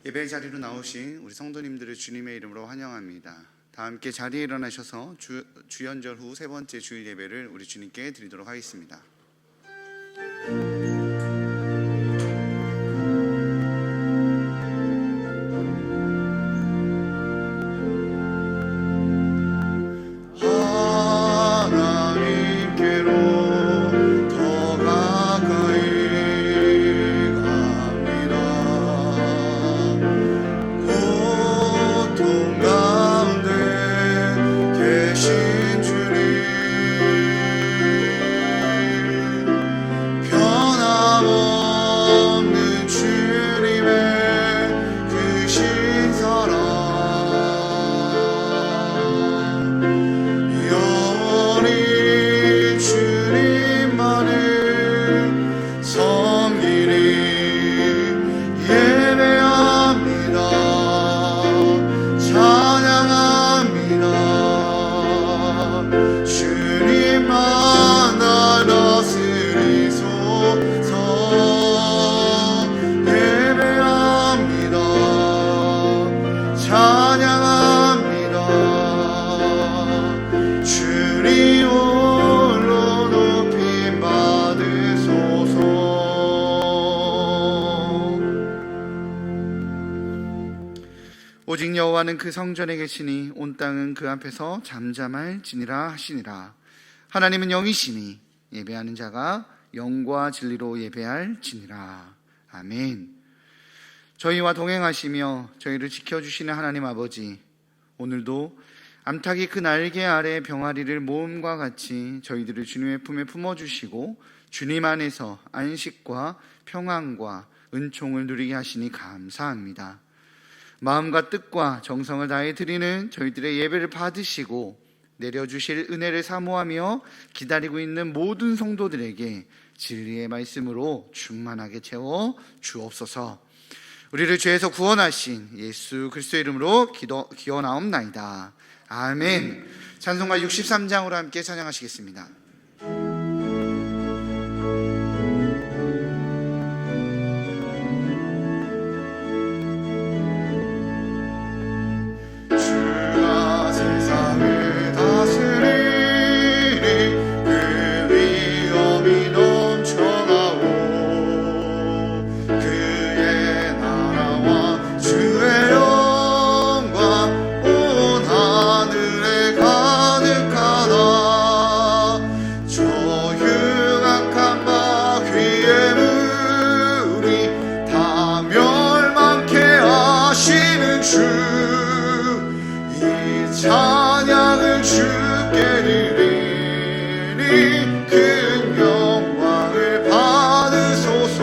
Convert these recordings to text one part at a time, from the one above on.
예배 자리로 나오신 우리 성도님들을 주님의 이름으로 환영합니다. 다 함께 자리에 일어나셔서 주연절 후 세 번째 주일 예배를 우리 주님께 드리도록 하겠습니다. 오직 여호와는 그 성전에 계시니 온 땅은 그 앞에서 잠잠할지니라 하시니라. 하나님은 영이시니 예배하는 자가 영과 진리로 예배할지니라. 아멘. 저희와 동행하시며 저희를 지켜주시는 하나님 아버지, 오늘도 암탉이 그 날개 아래 병아리를 모음과 같이 저희들을 주님의 품에 품어주시고 주님 안에서 안식과 평안과 은총을 누리게 하시니 감사합니다. 마음과 뜻과 정성을 다해 드리는 저희들의 예배를 받으시고 내려주실 은혜를 사모하며 기다리고 있는 모든 성도들에게 진리의 말씀으로 충만하게 채워 주옵소서. 우리를 죄에서 구원하신 예수 그리스도의 이름으로 기원하옵나이다. 아멘. 찬송가 63장으로 함께 찬양하시겠습니다. 찬양을 주께 드리니 큰 영광을 받으소서.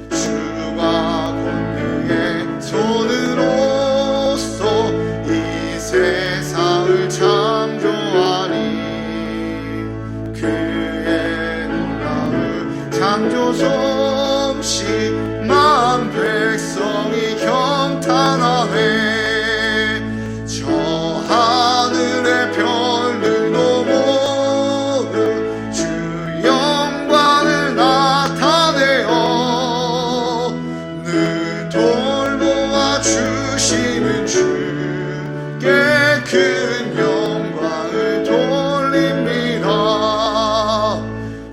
주가 권능의 손으로서 이 세상을 창조하니 그의 놀라운 창조 솜씨 만 백성이 경탄하네. 별들도 모두 주 영광을 나타내어 늘 돌보아 주시는 주께 큰 영광을 돌립니다.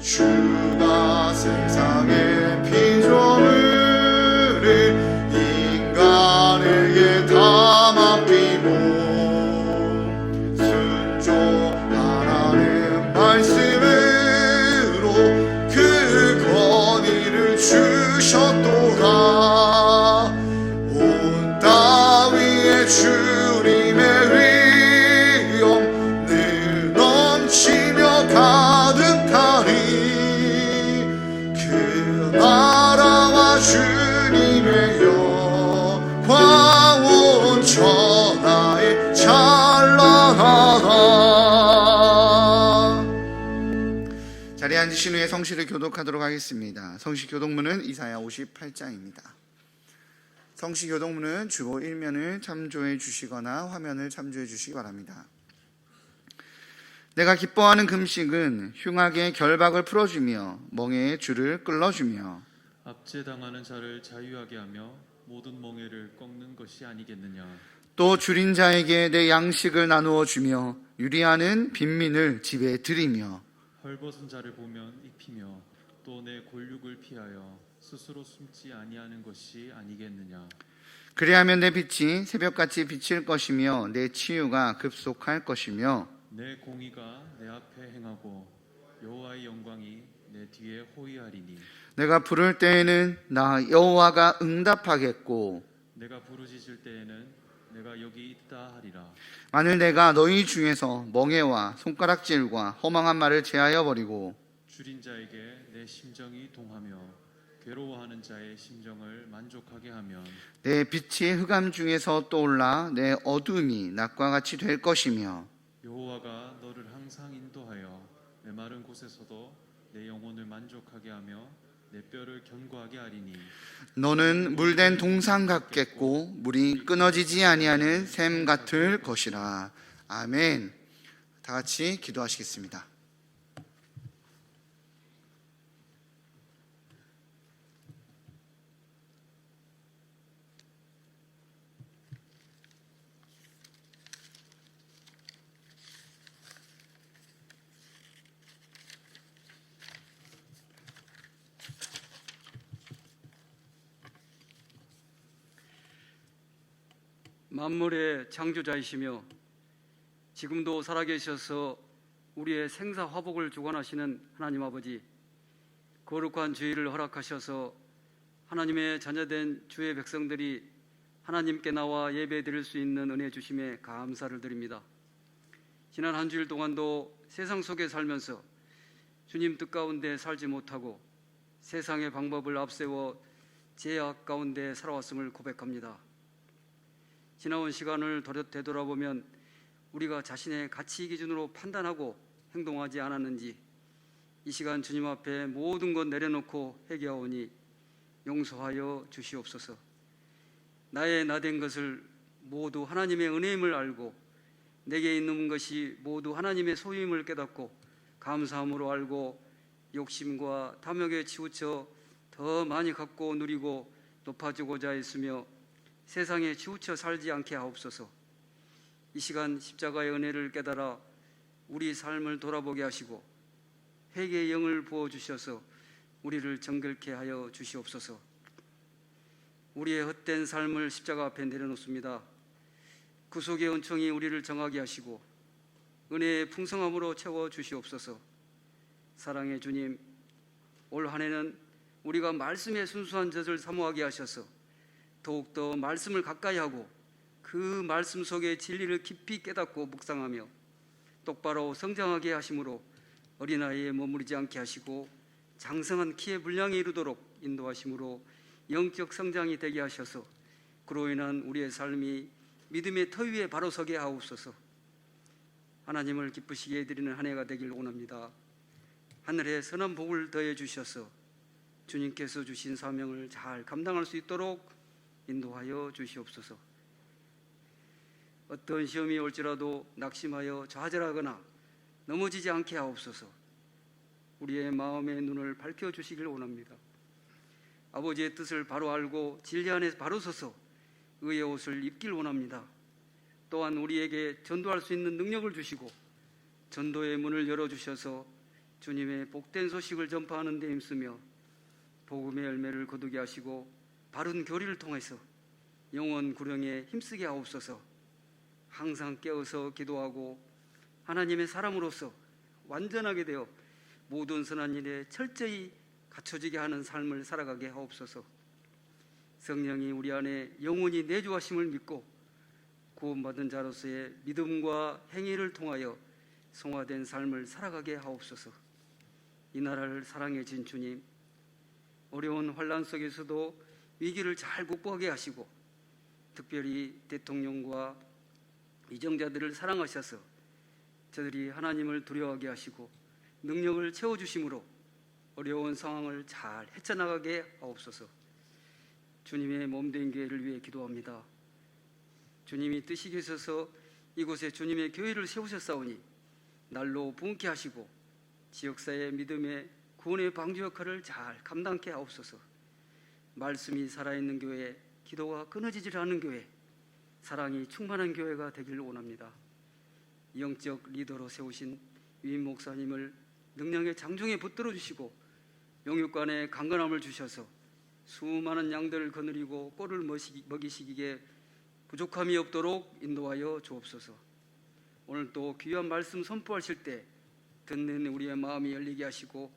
주가 세상의 피조물을 인간에게 다 맡기고 말씀으로 그 권위를 주셨도다. 온 땅 위에 주님의 위엄 늘 넘치며 가득하니 그 나라와 주님의 영광 온 천하에 찬란하다. 자리에 앉으신 후에 성시를 교독하도록 하겠습니다. 성시 교독문은 이사야 58장입니다. 성시 교독문은 주보 1면을 참조해 주시거나 화면을 참조해 주시기 바랍니다. 내가 기뻐하는 금식은 흉악의 결박을 풀어주며 멍에의 줄을 끌어주며 압제당하는 자를 자유하게 하며 모든 멍에를 꺾는 것이 아니겠느냐. 또 줄인 자에게 내 양식을 나누어 주며 유리하는 빈민을 집에 들이며 헐벗은 자를 보면 입히며 또 내 골육을 피하여 스스로 숨지 아니하는 것이 아니겠느냐. 그리하면 내 빛이 새벽같이 비칠 것이며 내 치유가 급속할 것이며 내 공의가 내 앞에 행하고 여호와의 영광이 내 뒤에 호위하리니. 내가 부를 때에는 나 여호와가 응답하겠고 내가 부르짖을 때에는 내가 여기 있다 하리라. 만일 내가 너희 중에서 멍에와 손가락질과 허망한 말을 제하여 버리고 줄인 자에게 내 심정이 동하며 괴로워하는 자의 심정을 만족하게 하면 내 빛이 흑암 중에서 떠올라 내 어둠이 낮과 같이 될 것이며 여호와가 너를 항상 인도하여 내 마른 곳에서도 내 영혼을 만족하게 하며 내 뼈를 견고하게 하리니. 너는 물된 동상 같겠고 물이 끊어지지 아니하는 샘 같을 것이라. 아멘. 다 같이 기도하시겠습니다. 만물의 창조자이시며 지금도 살아계셔서 우리의 생사 화복을 주관하시는 하나님 아버지, 거룩한 주일을 허락하셔서 하나님의 자녀된 주의 백성들이 하나님께 나와 예배드릴 수 있는 은혜 주심에 감사를 드립니다. 지난 한 주일 동안도 세상 속에 살면서 주님 뜻 가운데 살지 못하고 세상의 방법을 앞세워 죄악 가운데 살아왔음을 고백합니다. 지나온 시간을 되돌아보면 우리가 자신의 가치 기준으로 판단하고 행동하지 않았는지 이 시간 주님 앞에 모든 것 내려놓고 회개하오니 용서하여 주시옵소서. 나의 나된 것을 모두 하나님의 은혜임을 알고 내게 있는 것이 모두 하나님의 소유임을 깨닫고 감사함으로 알고 욕심과 탐욕에 치우쳐 더 많이 갖고 누리고 높아지고자 했으며 세상에 치우쳐 살지 않게 하옵소서. 이 시간 십자가의 은혜를 깨달아 우리 삶을 돌아보게 하시고 회개의 영을 부어주셔서 우리를 정결케 하여 주시옵소서. 우리의 헛된 삶을 십자가 앞에 내려놓습니다. 구속의 은총이 우리를 정하게 하시고 은혜의 풍성함으로 채워 주시옵소서. 사랑의 주님, 올 한 해는 우리가 말씀의 순수한 젖을 사모하게 하셔서 더욱더 말씀을 가까이 하고 그 말씀 속의 진리를 깊이 깨닫고 묵상하며 똑바로 성장하게 하심으로 어린아이에 머무르지 않게 하시고 장성한 키의 분량에 이르도록 인도하심으로 영적 성장이 되게 하셔서 그로 인한 우리의 삶이 믿음의 터 위에 바로 서게 하옵소서. 하나님을 기쁘시게 해드리는 한 해가 되길 원합니다. 하늘에 선한 복을 더해 주셔서 주님께서 주신 사명을 잘 감당할 수 있도록 인도하여 주시옵소서. 어떤 시험이 올지라도 낙심하여 좌절하거나 넘어지지 않게 하옵소서. 우리의 마음의 눈을 밝혀주시길 원합니다. 아버지의 뜻을 바로 알고 진리 안에 바로 서서 의의 옷을 입길 원합니다. 또한 우리에게 전도할 수 있는 능력을 주시고 전도의 문을 열어주셔서 주님의 복된 소식을 전파하는 데 힘쓰며 복음의 열매를 거두게 하시고 바른 교리를 통해서 영원 구령에 힘쓰게 하옵소서. 항상 깨어서 기도하고 하나님의 사람으로서 완전하게 되어 모든 선한 일에 철저히 갖춰지게 하는 삶을 살아가게 하옵소서. 성령이 우리 안에 영원히 내주하심을 믿고 구원받은 자로서의 믿음과 행위를 통하여 성화된 삶을 살아가게 하옵소서. 이 나라를 사랑해 진 주님, 어려운 환난 속에서도 위기를 잘 극복하게 하시고 특별히 대통령과 이정자들을 사랑하셔서 저들이 하나님을 두려워하게 하시고 능력을 채워주심으로 어려운 상황을 잘 헤쳐나가게 하옵소서. 주님의 몸된 교회를 위해 기도합니다. 주님이 뜻이 계셔서 이곳에 주님의 교회를 세우셨사오니 날로 부흥케 하시고 지역사회 믿음의 구원의 방주 역할을 잘 감당케 하옵소서. 말씀이 살아있는 교회, 기도가 끊어지질 않는 교회, 사랑이 충만한 교회가 되기를 원합니다. 영적 리더로 세우신 위임 목사님을 능력의 장중에 붙들어 주시고 영육간에 강건함을 주셔서 수많은 양들을 거느리고 꼴을 먹이시기에 부족함이 없도록 인도하여 주옵소서. 오늘 또 귀한 말씀 선포하실 때 듣는 우리의 마음이 열리게 하시고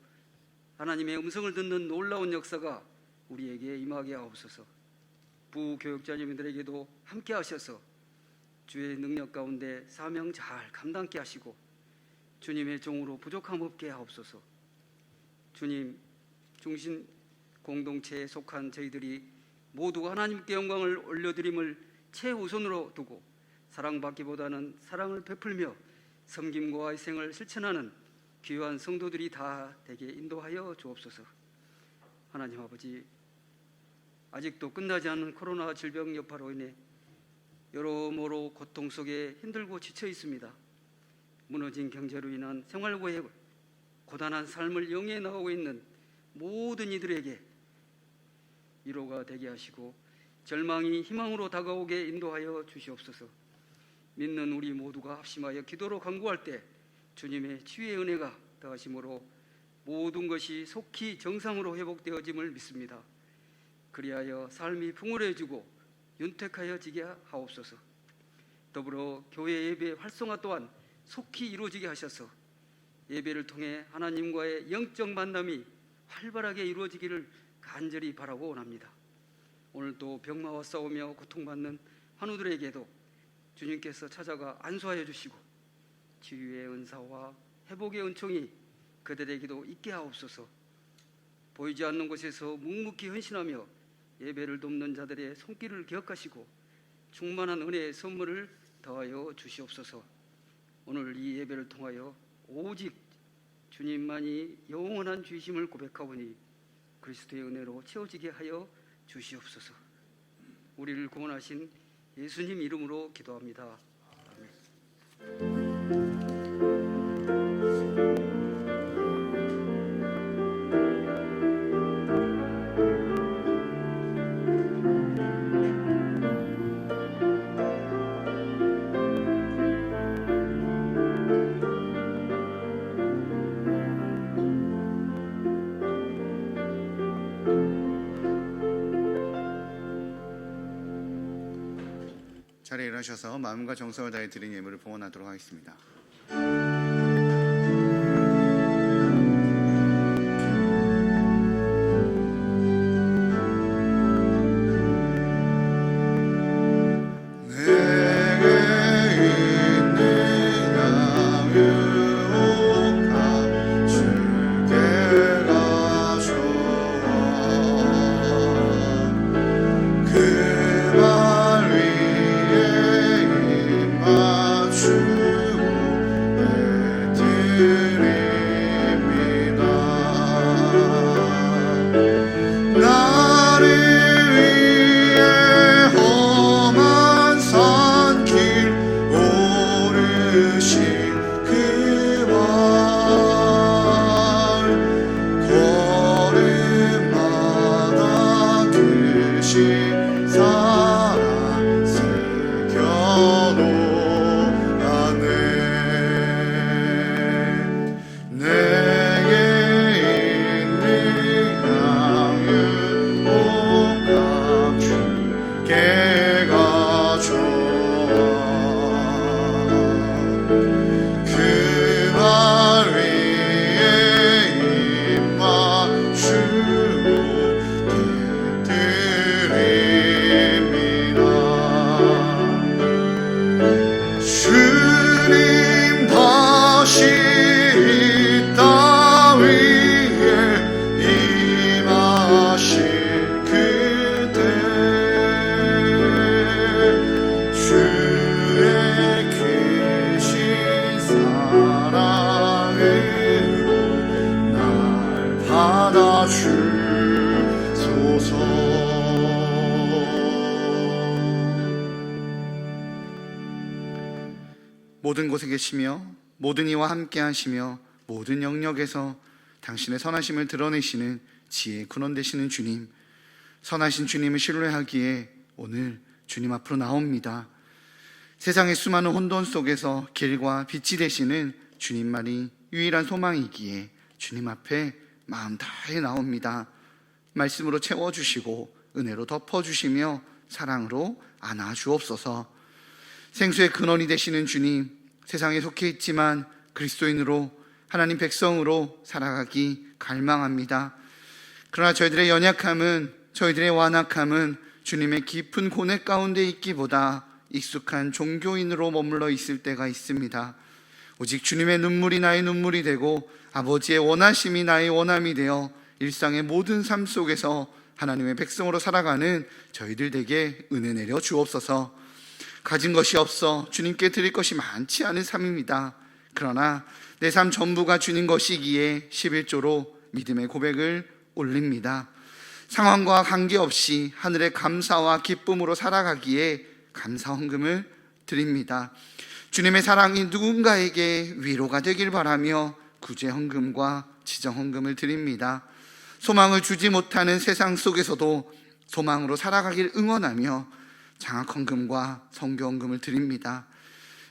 하나님의 음성을 듣는 놀라운 역사가 우리에게 임하게 하옵소서. 부교육자님들에게도 함께 하셔서 주의 능력 가운데 사명 잘 감당케 하시고 주님의 종으로 부족함 없게 하옵소서. 주님, 중심 공동체에 속한 저희들이 모두가 하나님께 영광을 올려드림을 최우선으로 두고 사랑받기보다는 사랑을 베풀며 섬김과 희생을 실천하는 귀한 성도들이 다 되게 인도하여 주옵소서. 하나님 아버지, 아직도 끝나지 않은 코로나 질병 여파로 인해 여러모로 고통 속에 힘들고 지쳐 있습니다. 무너진 경제로 인한 생활고에 고단한 삶을 영위해 나가고 있는 모든 이들에게 위로가 되게 하시고 절망이 희망으로 다가오게 인도하여 주시옵소서. 믿는 우리 모두가 합심하여 기도로 간구할 때 주님의 치유의 은혜가 더하심으로 모든 것이 속히 정상으로 회복되어짐을 믿습니다. 그리하여 삶이 풍요해지고 윤택하여지게 하옵소서. 더불어 교회 예배 활성화 또한 속히 이루어지게 하셔서 예배를 통해 하나님과의 영적 만남이 활발하게 이루어지기를 간절히 바라고 원합니다. 오늘도 병마와 싸우며 고통받는 환우들에게도 주님께서 찾아가 안수하여 주시고 치유의 은사와 회복의 은총이 그들에게도 있게 하옵소서. 보이지 않는 곳에서 묵묵히 헌신하며 예배를 돕는 자들의 손길을 기억하시고 충만한 은혜의 선물을 더하여 주시옵소서. 오늘 이 예배를 통하여 오직 주님만이 영원한 주이심을 고백하오니 그리스도의 은혜로 채워지게 하여 주시옵소서. 우리를 구원하신 예수님 이름으로 기도합니다. 아멘. 자리에 일어나셔서 마음과 정성을 다해 드린 예물을 봉헌하도록 하겠습니다. 모든 곳에 계시며 모든 이와 함께 하시며 모든 영역에서 당신의 선하심을 드러내시는 지혜의 근원 되시는 주님, 선하신 주님을 신뢰하기에 오늘 주님 앞으로 나옵니다. 세상의 수많은 혼돈 속에서 길과 빛이 되시는 주님만이 유일한 소망이기에 주님 앞에 마음 다해 나옵니다. 말씀으로 채워주시고 은혜로 덮어주시며 사랑으로 안아주옵소서. 생수의 근원이 되시는 주님, 세상에 속해 있지만 그리스도인으로 하나님 백성으로 살아가기 갈망합니다. 그러나 저희들의 연약함은, 저희들의 완악함은 주님의 깊은 고뇌 가운데 있기보다 익숙한 종교인으로 머물러 있을 때가 있습니다. 오직 주님의 눈물이 나의 눈물이 되고 아버지의 원하심이 나의 원함이 되어 일상의 모든 삶 속에서 하나님의 백성으로 살아가는 저희들 되게 은혜 내려 주옵소서. 가진 것이 없어 주님께 드릴 것이 많지 않은 삶입니다. 그러나 내 삶 전부가 주님 것이기에 11조로 믿음의 고백을 올립니다. 상황과 관계없이 하늘의 감사와 기쁨으로 살아가기에 감사 헌금을 드립니다. 주님의 사랑이 누군가에게 위로가 되길 바라며 구제 헌금과 지정 헌금을 드립니다. 소망을 주지 못하는 세상 속에서도 소망으로 살아가길 응원하며 장학 헌금과 성교 헌금을 드립니다.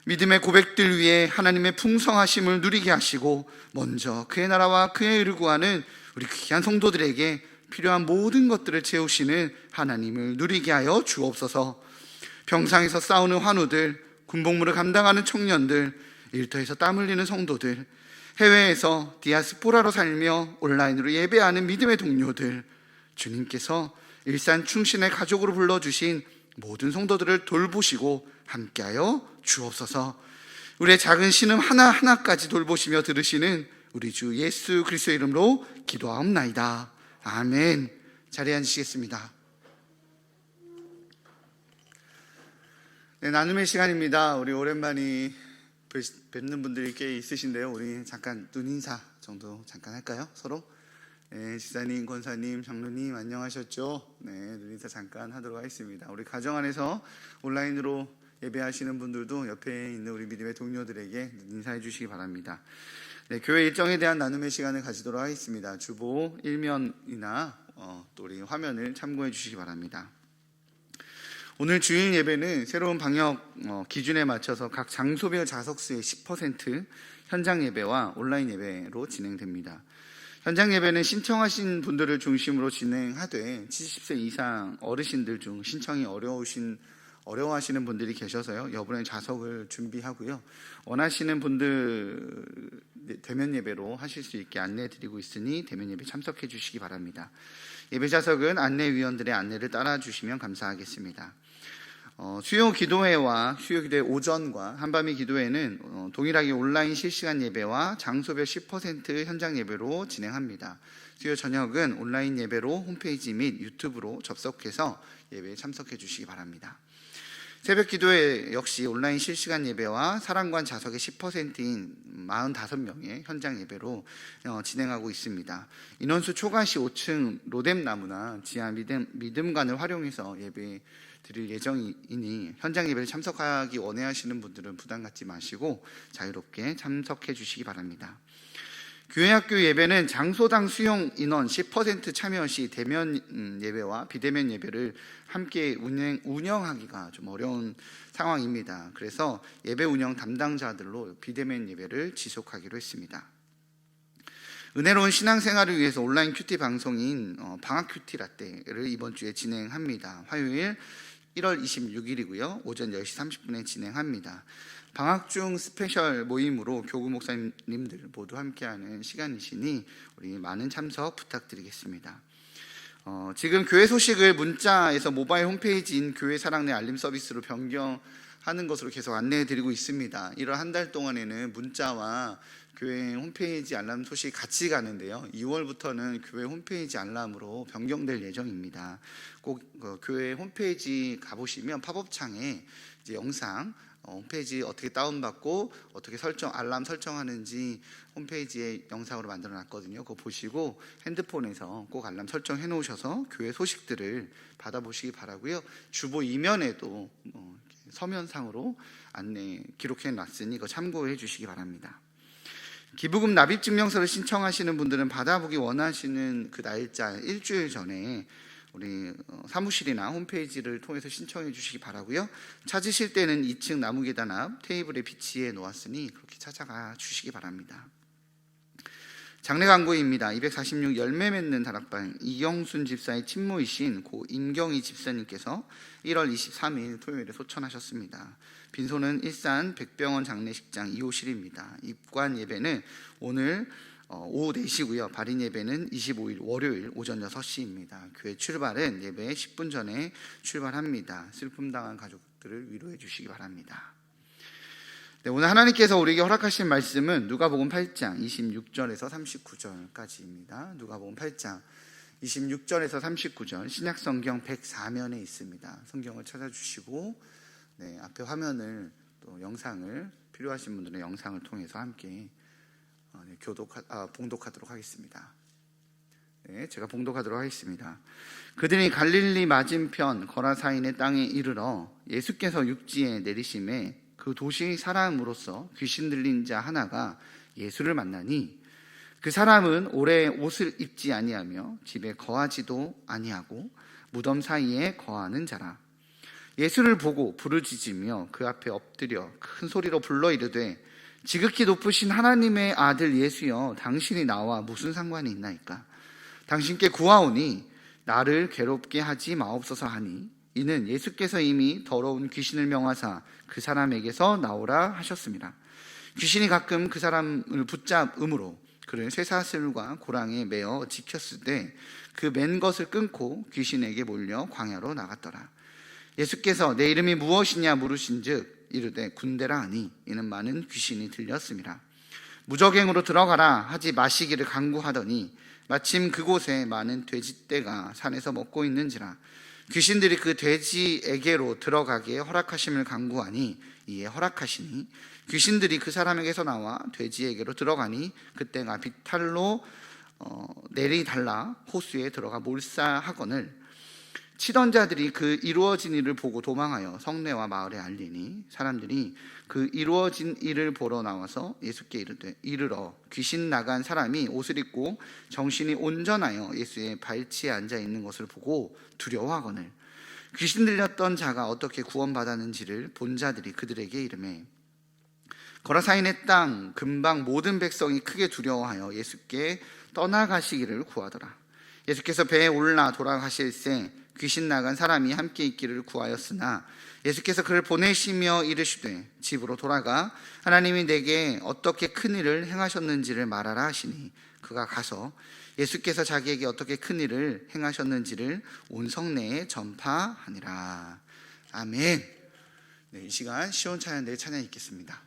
믿음의 고백들 위해 하나님의 풍성하심을 누리게 하시고 먼저 그의 나라와 그의 의를 구하는 우리 귀한 성도들에게 필요한 모든 것들을 채우시는 하나님을 누리게 하여 주옵소서. 병상에서 싸우는 환우들, 군복무를 감당하는 청년들, 일터에서 땀 흘리는 성도들, 해외에서 디아스포라로 살며 온라인으로 예배하는 믿음의 동료들, 주님께서 일산 충신의 가족으로 불러주신 모든 성도들을 돌보시고 함께하여 주옵소서. 우리의 작은 신음 하나하나까지 돌보시며 들으시는 우리 주 예수 그리스도의 이름으로 기도하옵나이다. 아멘. 자리에 앉으시겠습니다. 네, 나눔의 시간입니다. 우리 오랜만에 뵙는 분들이 꽤 있으신데요. 우리 잠깐 눈인사 정도 잠깐 할까요? 서로? 네, 지사님, 권사님, 장로님 안녕하셨죠? 네, 눈인사 잠깐 하도록 하겠습니다. 우리 가정 안에서 온라인으로 예배하시는 분들도 옆에 있는 우리 믿음의 동료들에게 인사해 주시기 바랍니다. 네, 교회 일정에 대한 나눔의 시간을 가지도록 하겠습니다. 주보 1면이나 또 우리 화면을 참고해 주시기 바랍니다. 오늘 주일 예배는 새로운 방역 기준에 맞춰서 각 장소별 좌석수의 10% 현장 예배와 온라인 예배로 진행됩니다. 현장 예배는 신청하신 분들을 중심으로 진행하되 70세 이상 어르신들 중 신청이 어려워하시는 분들이 계셔서요, 여분의 좌석을 준비하고요, 원하시는 분들 대면 예배로 하실 수 있게 안내 드리고 있으니 대면 예배 참석해 주시기 바랍니다. 예배 좌석은 안내위원들의 안내를 따라 주시면 감사하겠습니다. 수요 기도회와 수요 기도회 오전과 한밤의 기도회는 동일하게 온라인 실시간 예배와 장소별 10% 현장 예배로 진행합니다. 수요 저녁은 온라인 예배로 홈페이지 및 유튜브로 접속해서 예배에 참석해 주시기 바랍니다. 새벽 기도회 역시 온라인 실시간 예배와 사랑관 좌석의 10%인 45명의 현장 예배로 진행하고 있습니다. 인원수 초과시 5층 로뎀나무나 지하 믿음관을 활용해서 예배 드릴 예정이니 현장 예배를 참석하기 원해하시는 분들은 부담 갖지 마시고 자유롭게 참석해 주시기 바랍니다. 교회학교 예배는 장소당 수용 인원 10% 참여 시 대면 예배와 비대면 예배를 함께 운영하기가 좀 어려운 상황입니다. 그래서 예배 운영 담당자들로 비대면 예배를 지속하기로 했습니다. 은혜로운 신앙생활을 위해서 온라인 큐티 방송인 방학 큐티 라떼를 이번 주에 진행합니다. 화요일 1월 26일이고요. 오전 10시 30분에 진행합니다. 방학 중 스페셜 모임으로 교구 목사님들 모두 함께하는 시간이시니 우리 많은 참석 부탁드리겠습니다. 지금 교회 소식을 문자에서 모바일 홈페이지인 교회 사랑내 알림 서비스로 변경하는 것으로 계속 안내해드리고 있습니다. 1월 한 달 동안에는 문자와 교회 홈페이지 알람 소식 같이 가는데요, 2월부터는 교회 홈페이지 알람으로 변경될 예정입니다. 꼭 교회 홈페이지 가보시면 팝업창에 이제 영상 홈페이지 어떻게 다운받고 어떻게 알람 설정하는지 홈페이지에 영상으로 만들어 놨거든요. 그거 보시고 핸드폰에서 꼭 알람 설정해 놓으셔서 교회 소식들을 받아보시기 바라고요. 주보 2면에도 서면상으로 안내 기록해 놨으니 그거 참고해 주시기 바랍니다. 기부금 납입 증명서를 신청하시는 분들은 받아보기 원하시는 그 날짜 일주일 전에 우리 사무실이나 홈페이지를 통해서 신청해 주시기 바라고요. 찾으실 때는 2층 나무 계단 앞 테이블에 비치해 놓았으니 그렇게 찾아가 주시기 바랍니다. 장례 광고입니다. 246 열매 맺는 다락방 이경순 집사의 친모이신 고 임경희 집사님께서 1월 23일 토요일에 소천하셨습니다. 빈소는 일산 백병원 장례식장 2호실입니다. 입관 예배는 오늘 오후 4시고요. 발인 예배는 25일 월요일 오전 6시입니다. 교회 출발은 예배 10분 전에 출발합니다. 슬픔 당한 가족들을 위로해 주시기 바랍니다. 네, 오늘 하나님께서 우리에게 허락하신 말씀은 누가복음 8장 26절에서 39절까지입니다. 누가복음 8장 26절에서 39절 신약성경 104면에 있습니다. 성경을 찾아주시고 앞에 화면을 또 영상을 필요하신 분들은 영상을 통해서 함께 봉독하도록 하겠습니다. 제가 봉독하도록 하겠습니다. 그들이 갈릴리 맞은편 거라사인의 땅에 이르러 예수께서 육지에 내리심에 그 도시 사람으로서 귀신 들린 자 하나가 예수를 만나니 그 사람은 오래 옷을 입지 아니하며 집에 거하지도 아니하고 무덤 사이에 거하는 자라. 예수를 보고 부르짖으며 그 앞에 엎드려 큰 소리로 불러 이르되 지극히 높으신 하나님의 아들 예수여, 당신이 나와 무슨 상관이 있나이까? 당신께 구하오니 나를 괴롭게 하지 마옵소서 하니 이는 예수께서 이미 더러운 귀신을 명하사 그 사람에게서 나오라 하셨습니다. 귀신이 가끔 그 사람을 붙잡음으로 그를 쇠사슬과 고랑에 매어 지켰을 때 그 맨 것을 끊고 귀신에게 몰려 광야로 나갔더라. 예수께서 내 이름이 무엇이냐 물으신즉 이르되 군대라 하니 이는 많은 귀신이 들렸습니다. 무적행으로 들어가라 하지 마시기를 간구하더니 마침 그곳에 많은 돼지떼가 산에서 먹고 있는지라. 귀신들이 그 돼지에게로 들어가기에 허락하심을 간구하니 이에 허락하시니 귀신들이 그 사람에게서 나와 돼지에게로 들어가니 그때가 비탈로 내리달라 호수에 들어가 몰사하거늘 치던 자들이 그 이루어진 일을 보고 도망하여 성내와 마을에 알리니 사람들이 그 이루어진 일을 보러 나와서 예수께 이르러 귀신 나간 사람이 옷을 입고 정신이 온전하여 예수의 발치에 앉아 있는 것을 보고 두려워하거늘 귀신 들렸던 자가 어떻게 구원받았는지를 본 자들이 그들에게 이르매 거라사인의 땅 근방 모든 백성이 크게 두려워하여 예수께 떠나가시기를 구하더라. 예수께서 배에 올라 돌아가실새 귀신 나간 사람이 함께 있기를 구하였으나 예수께서 그를 보내시며 이르시되 집으로 돌아가 하나님이 내게 어떻게 큰 일을 행하셨는지를 말하라 하시니 그가 가서 예수께서 자기에게 어떻게 큰 일을 행하셨는지를 온 성내에 전파하니라. 아멘. 이 시간 시온 찬양대회 찬양 읽겠습니다.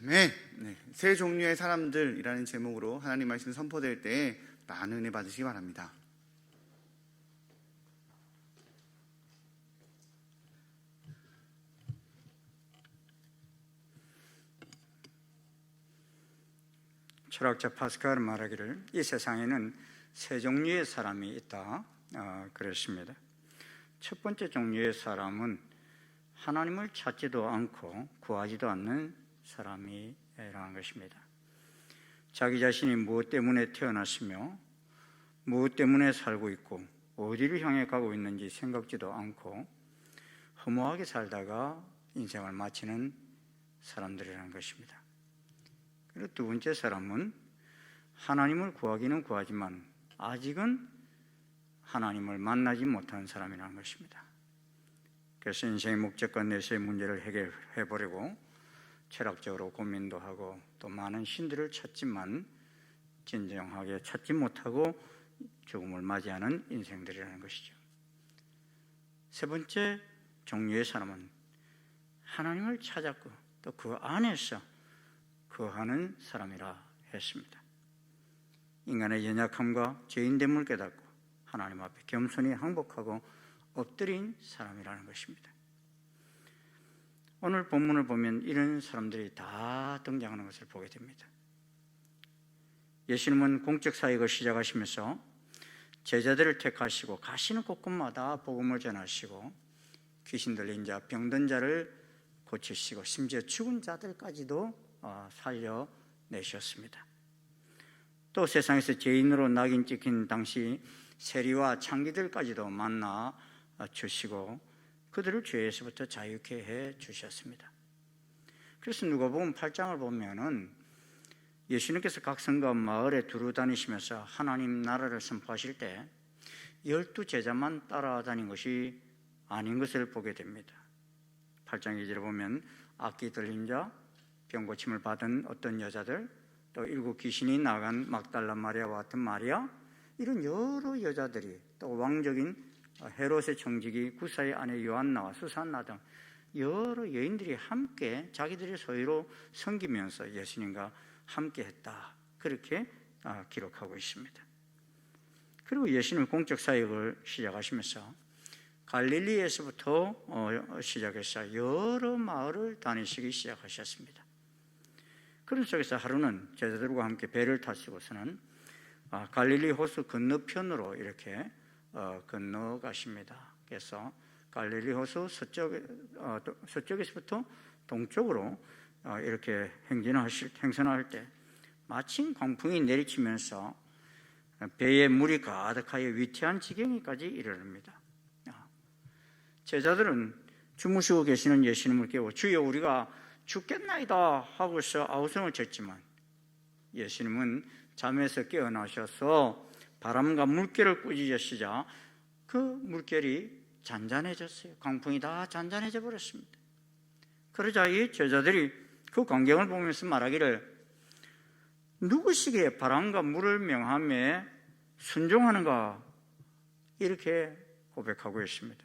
아멘. 네, 세 종류의 사람들이라는 제목으로 하나님 말씀 선포될 때 많은 은혜 받으시기 바랍니다. 철학자 파스칼은 말하기를 이 세상에는 세 종류의 사람이 있다 그랬습니다. 첫 번째 종류의 사람은 하나님을 찾지도 않고 구하지도 않는 사람이라는 것입니다. 자기 자신이 무엇 때문에 태어났으며 무엇 때문에 살고 있고 어디를 향해 가고 있는지 생각지도 않고 허무하게 살다가 인생을 마치는 사람들이라는 것입니다. 그리고 두 번째 사람은 하나님을 구하기는 구하지만 아직은 하나님을 만나지 못한 사람이라는 것입니다. 그래서 인생의 목적과 내세의 문제를 해결해 보려고 철학적으로 고민도 하고 또 많은 신들을 찾지만 진정하게 찾지 못하고 죽음을 맞이하는 인생들이라는 것이죠. 세 번째 종류의 사람은 하나님을 찾았고 또 그 안에서 거하는 사람이라 했습니다. 인간의 연약함과 죄인됨을 깨닫고 하나님 앞에 겸손히 항복하고 엎드린 사람이라는 것입니다. 오늘 본문을 보면 이런 사람들이 다 등장하는 것을 보게 됩니다. 예수님은 공적 사역을 시작하시면서 제자들을 택하시고 가시는 곳곳마다 복음을 전하시고 귀신 들린 자, 병든 자를 고치시고 심지어 죽은 자들까지도 살려내셨습니다. 또 세상에서 죄인으로 낙인 찍힌 당시 세리와 창기들까지도 만나 주시고 그들을 죄에서부터 자유케 해 주셨습니다. 그래서 누가복음 8장을 보면은 예수님께서 각 성과 마을에 두루 다니시면서 하나님 나라를 선포하실 때 12제자만 따라다닌 것이 아닌 것을 보게 됩니다. 8장 2절에 보면 악기 들린 자, 병 고침을 받은 어떤 여자들, 또 7 귀신이 나간 막달라 마리아와 같은 마리아, 이런 여러 여자들이, 또 왕적인 헤롯의 청지기 구사의 아내 요한나와 수산나 등 여러 여인들이 함께 자기들의 소유로 섬기면서 예수님과 함께 했다, 그렇게 기록하고 있습니다. 그리고 예수님은 공적 사역을 시작하시면서 갈릴리에서부터 시작해서 여러 마을을 다니시기 시작하셨습니다. 그런 속에서 하루는 제자들과 함께 배를 타시고서는 갈릴리 호수 건너편으로 이렇게 건너가십니다. 그래서 갈릴리 호수 서쪽에서부터 동쪽으로 이렇게 행선할 때 마침 광풍이 내리치면서 배에 물이 가득하여 위태한 지경에까지 이르릅니다. 제자들은 주무시고 계시는 예수님을 깨워 주여 우리가 죽겠나이다 하고서 아우성을 쳤지만 예수님은 잠에서 깨어나셔서 바람과 물결을 꾸짖으시자 그 물결이 잔잔해졌어요. 광풍이 다 잔잔해져 버렸습니다. 그러자 이 제자들이 그 광경을 보면서 말하기를 누구시기에 바람과 물을 명하며 순종하는가, 이렇게 고백하고 있습니다.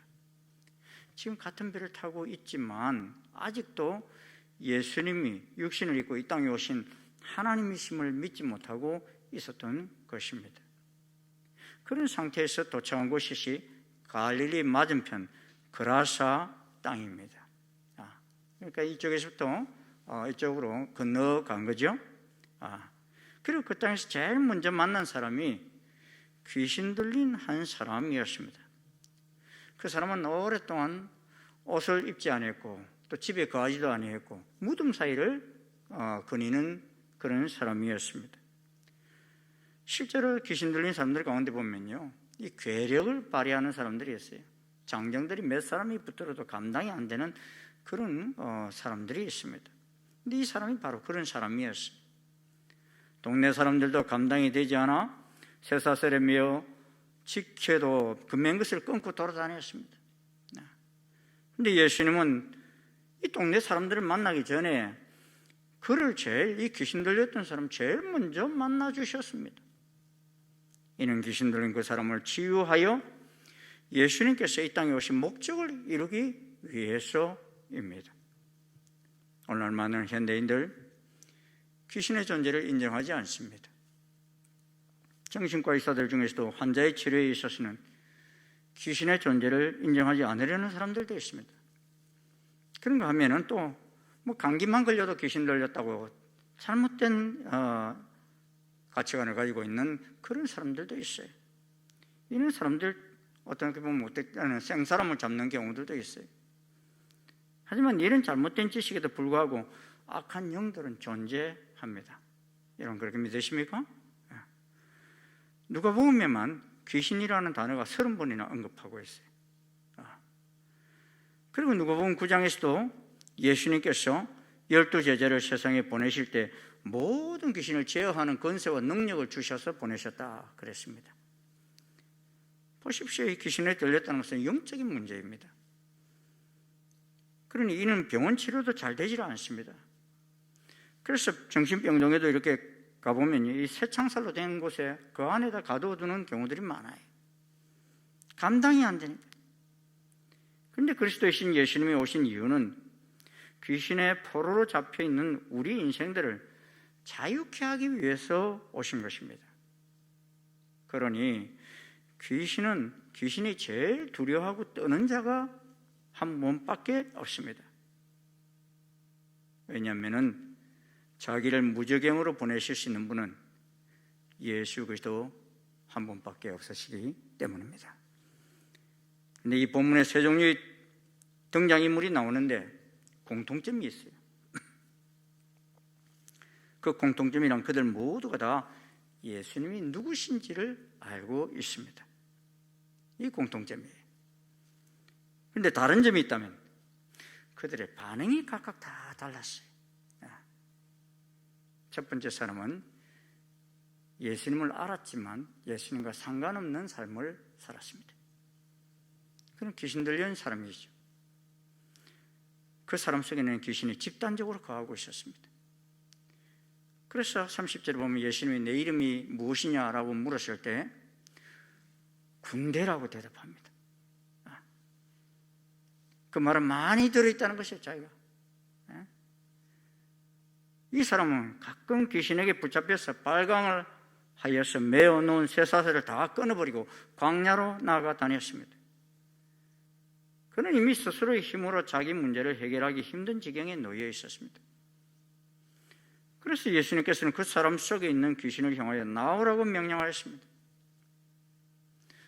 지금 같은 배를 타고 있지만 아직도 예수님이 육신을 입고 이 땅에 오신 하나님이심을 믿지 못하고 있었던 것입니다. 그런 상태에서 도착한 곳이 갈릴리 맞은편 그라사 땅입니다. 그러니까 이쪽에서부터 이쪽으로 건너간 거죠. 그리고 그 땅에서 제일 먼저 만난 사람이 귀신 들린 한 사람이었습니다. 그 사람은 오랫동안 옷을 입지 않았고 또 집에 거하지도 아니했고 무덤 사이를 거니는 그런 사람이었습니다. 실제로 귀신 들린 사람들 가운데 보면요, 이 괴력을 발휘하는 사람들이 있어요. 장정들이 몇 사람이 붙들어도 감당이 안 되는 그런 사람들이 있습니다. 근데 이 사람이 바로 그런 사람이었어요. 동네 사람들도 감당이 되지 않아 쇠사슬에 매어 지켜도 금맨 것을 끊고 돌아다녔습니다. 그런데 예수님은 이 동네 사람들을 만나기 전에 그를 이 귀신 들렸던 사람 제일 먼저 만나 주셨습니다. 이는 귀신 들린 그 사람을 치유하여 예수님께서 이 땅에 오신 목적을 이루기 위해서입니다. 오늘 많은 현대인들 귀신의 존재를 인정하지 않습니다. 정신과 의사들 중에서도 환자의 치료에 있어서는 귀신의 존재를 인정하지 않으려는 사람들도 있습니다. 그런가 하면은 또 뭐 감기만 걸려도 귀신 들렸다고 잘못된 가치관을 가지고 있는 그런 사람들도 있어요. 이런 사람들 어떻게 보면 생사람을 잡는 경우들도 있어요. 하지만 이런 잘못된 지식에도 불구하고 악한 영들은 존재합니다. 여러분 그렇게 믿으십니까? 누가복음에만 귀신이라는 단어가 30번이나 언급하고 있어요. 그리고 누가복음 9장에서도 예수님께서 12제자를 세상에 보내실 때 모든 귀신을 제어하는 권세와 능력을 주셔서 보내셨다 그랬습니다. 보십시오. 이 귀신에 들렸다는 것은 영적인 문제입니다. 그러니 이는 병원 치료도 잘 되질 않습니다. 그래서 정신병동에도 이렇게 가보면 이 쇠창살로 된 곳에 그 안에다 가둬두는 경우들이 많아요. 감당이 안 되니까. 그런데 그리스도의 신 예수님이 오신 이유는 귀신의 포로로 잡혀있는 우리 인생들을 자유케 하기 위해서 오신 것입니다. 그러니 귀신이 제일 두려워하고 떠는 자가 한 몸밖에 없습니다. 왜냐하면 자기를 무저갱으로 보내실 수 있는 분은 예수 그리스도 한 분밖에 없으시기 때문입니다. 그런데 이 본문에 세 종류의 등장인물이 나오는데 공통점이 있어요. 그 공통점이란 그들 모두가 다 예수님이 누구신지를 알고 있습니다. 이 공통점이에요. 그런데 다른 점이 있다면 그들의 반응이 각각 다 달랐어요. 첫 번째 사람은 예수님을 알았지만 예수님과 상관없는 삶을 살았습니다. 그는 귀신 들린 사람이죠. 그 사람 속에는 귀신이 집단적으로 거하고 있었습니다. 그래서 30절에 보면 예수님이 내 이름이 무엇이냐라고 물었을 때 군대라고 대답합니다. 그 말은 많이 들어있다는 것이에요. 자기가. 이 사람은 가끔 귀신에게 붙잡혀서 빨강을 하여서 메어놓은 쇠사슬을 다 끊어버리고 광야로 나가 다녔습니다. 그는 이미 스스로의 힘으로 자기 문제를 해결하기 힘든 지경에 놓여 있었습니다. 그래서 예수님께서는 그 사람 속에 있는 귀신을 향하여 나오라고 명령하였습니다.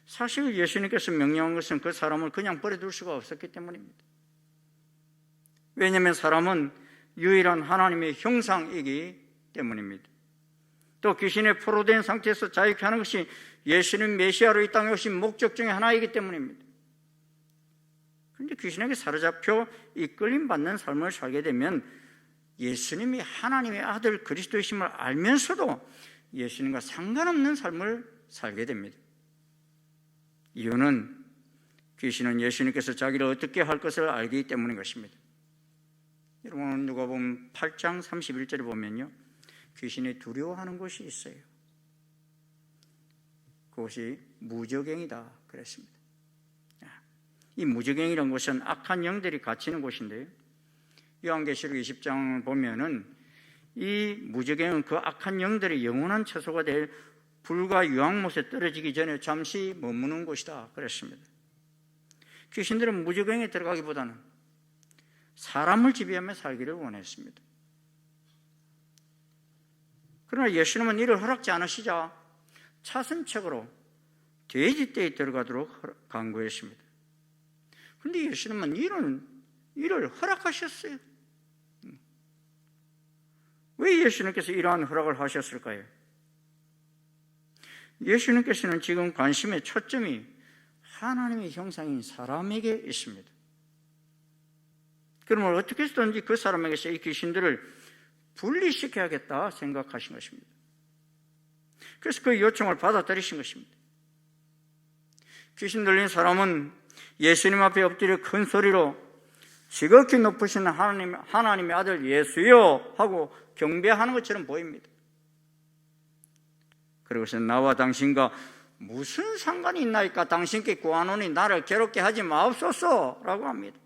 사실 예수님께서 명령한 것은 그 사람을 그냥 버려둘 수가 없었기 때문입니다. 왜냐하면 사람은 유일한 하나님의 형상이기 때문입니다. 또 귀신에 포로된 상태에서 자유케 하는 것이 예수님 메시아로 이 땅에 오신 목적 중에 하나이기 때문입니다. 그런데 귀신에게 사로잡혀 이끌림받는 삶을 살게 되면 예수님이 하나님의 아들 그리스도이심을 알면서도 예수님과 상관없는 삶을 살게 됩니다. 이유는 귀신은 예수님께서 자기를 어떻게 할 것을 알기 때문인 것입니다. 여러분 누가복음 8장 31절에 보면요, 귀신이 두려워하는 곳이 있어요. 그것이 무저갱이다 그랬습니다. 이 무저갱이라는 곳은 악한 영들이 갇히는 곳인데요, 요한계시록 20장 보면은 이 무저갱은 그 악한 영들의 영원한 처소가 될 불과 유황못에 떨어지기 전에 잠시 머무는 곳이다 그랬습니다. 귀신들은 무저갱에 들어가기보다는 사람을 지배하며 살기를 원했습니다. 그러나 예수님은 이를 허락지 않으시자 차선책으로 돼지떼에 들어가도록 강구했습니다. 그런데 예수님은 이를 허락하셨어요. 왜 예수님께서 이러한 허락을 하셨을까요? 예수님께서는 지금 관심의 초점이 하나님의 형상인 사람에게 있습니다. 그러면 어떻게 해서든지 그 사람에게서 이 귀신들을 분리시켜야겠다 생각하신 것입니다. 그래서 그 요청을 받아들이신 것입니다. 귀신 들린 사람은 예수님 앞에 엎드려 큰 소리로 지극히 높으신 하나님의 아들 예수여 하고 경배하는 것처럼 보입니다. 그리고서 나와 당신과 무슨 상관이 있나이까? 당신께 구하노니 나를 괴롭게 하지 마옵소서 라고 합니다.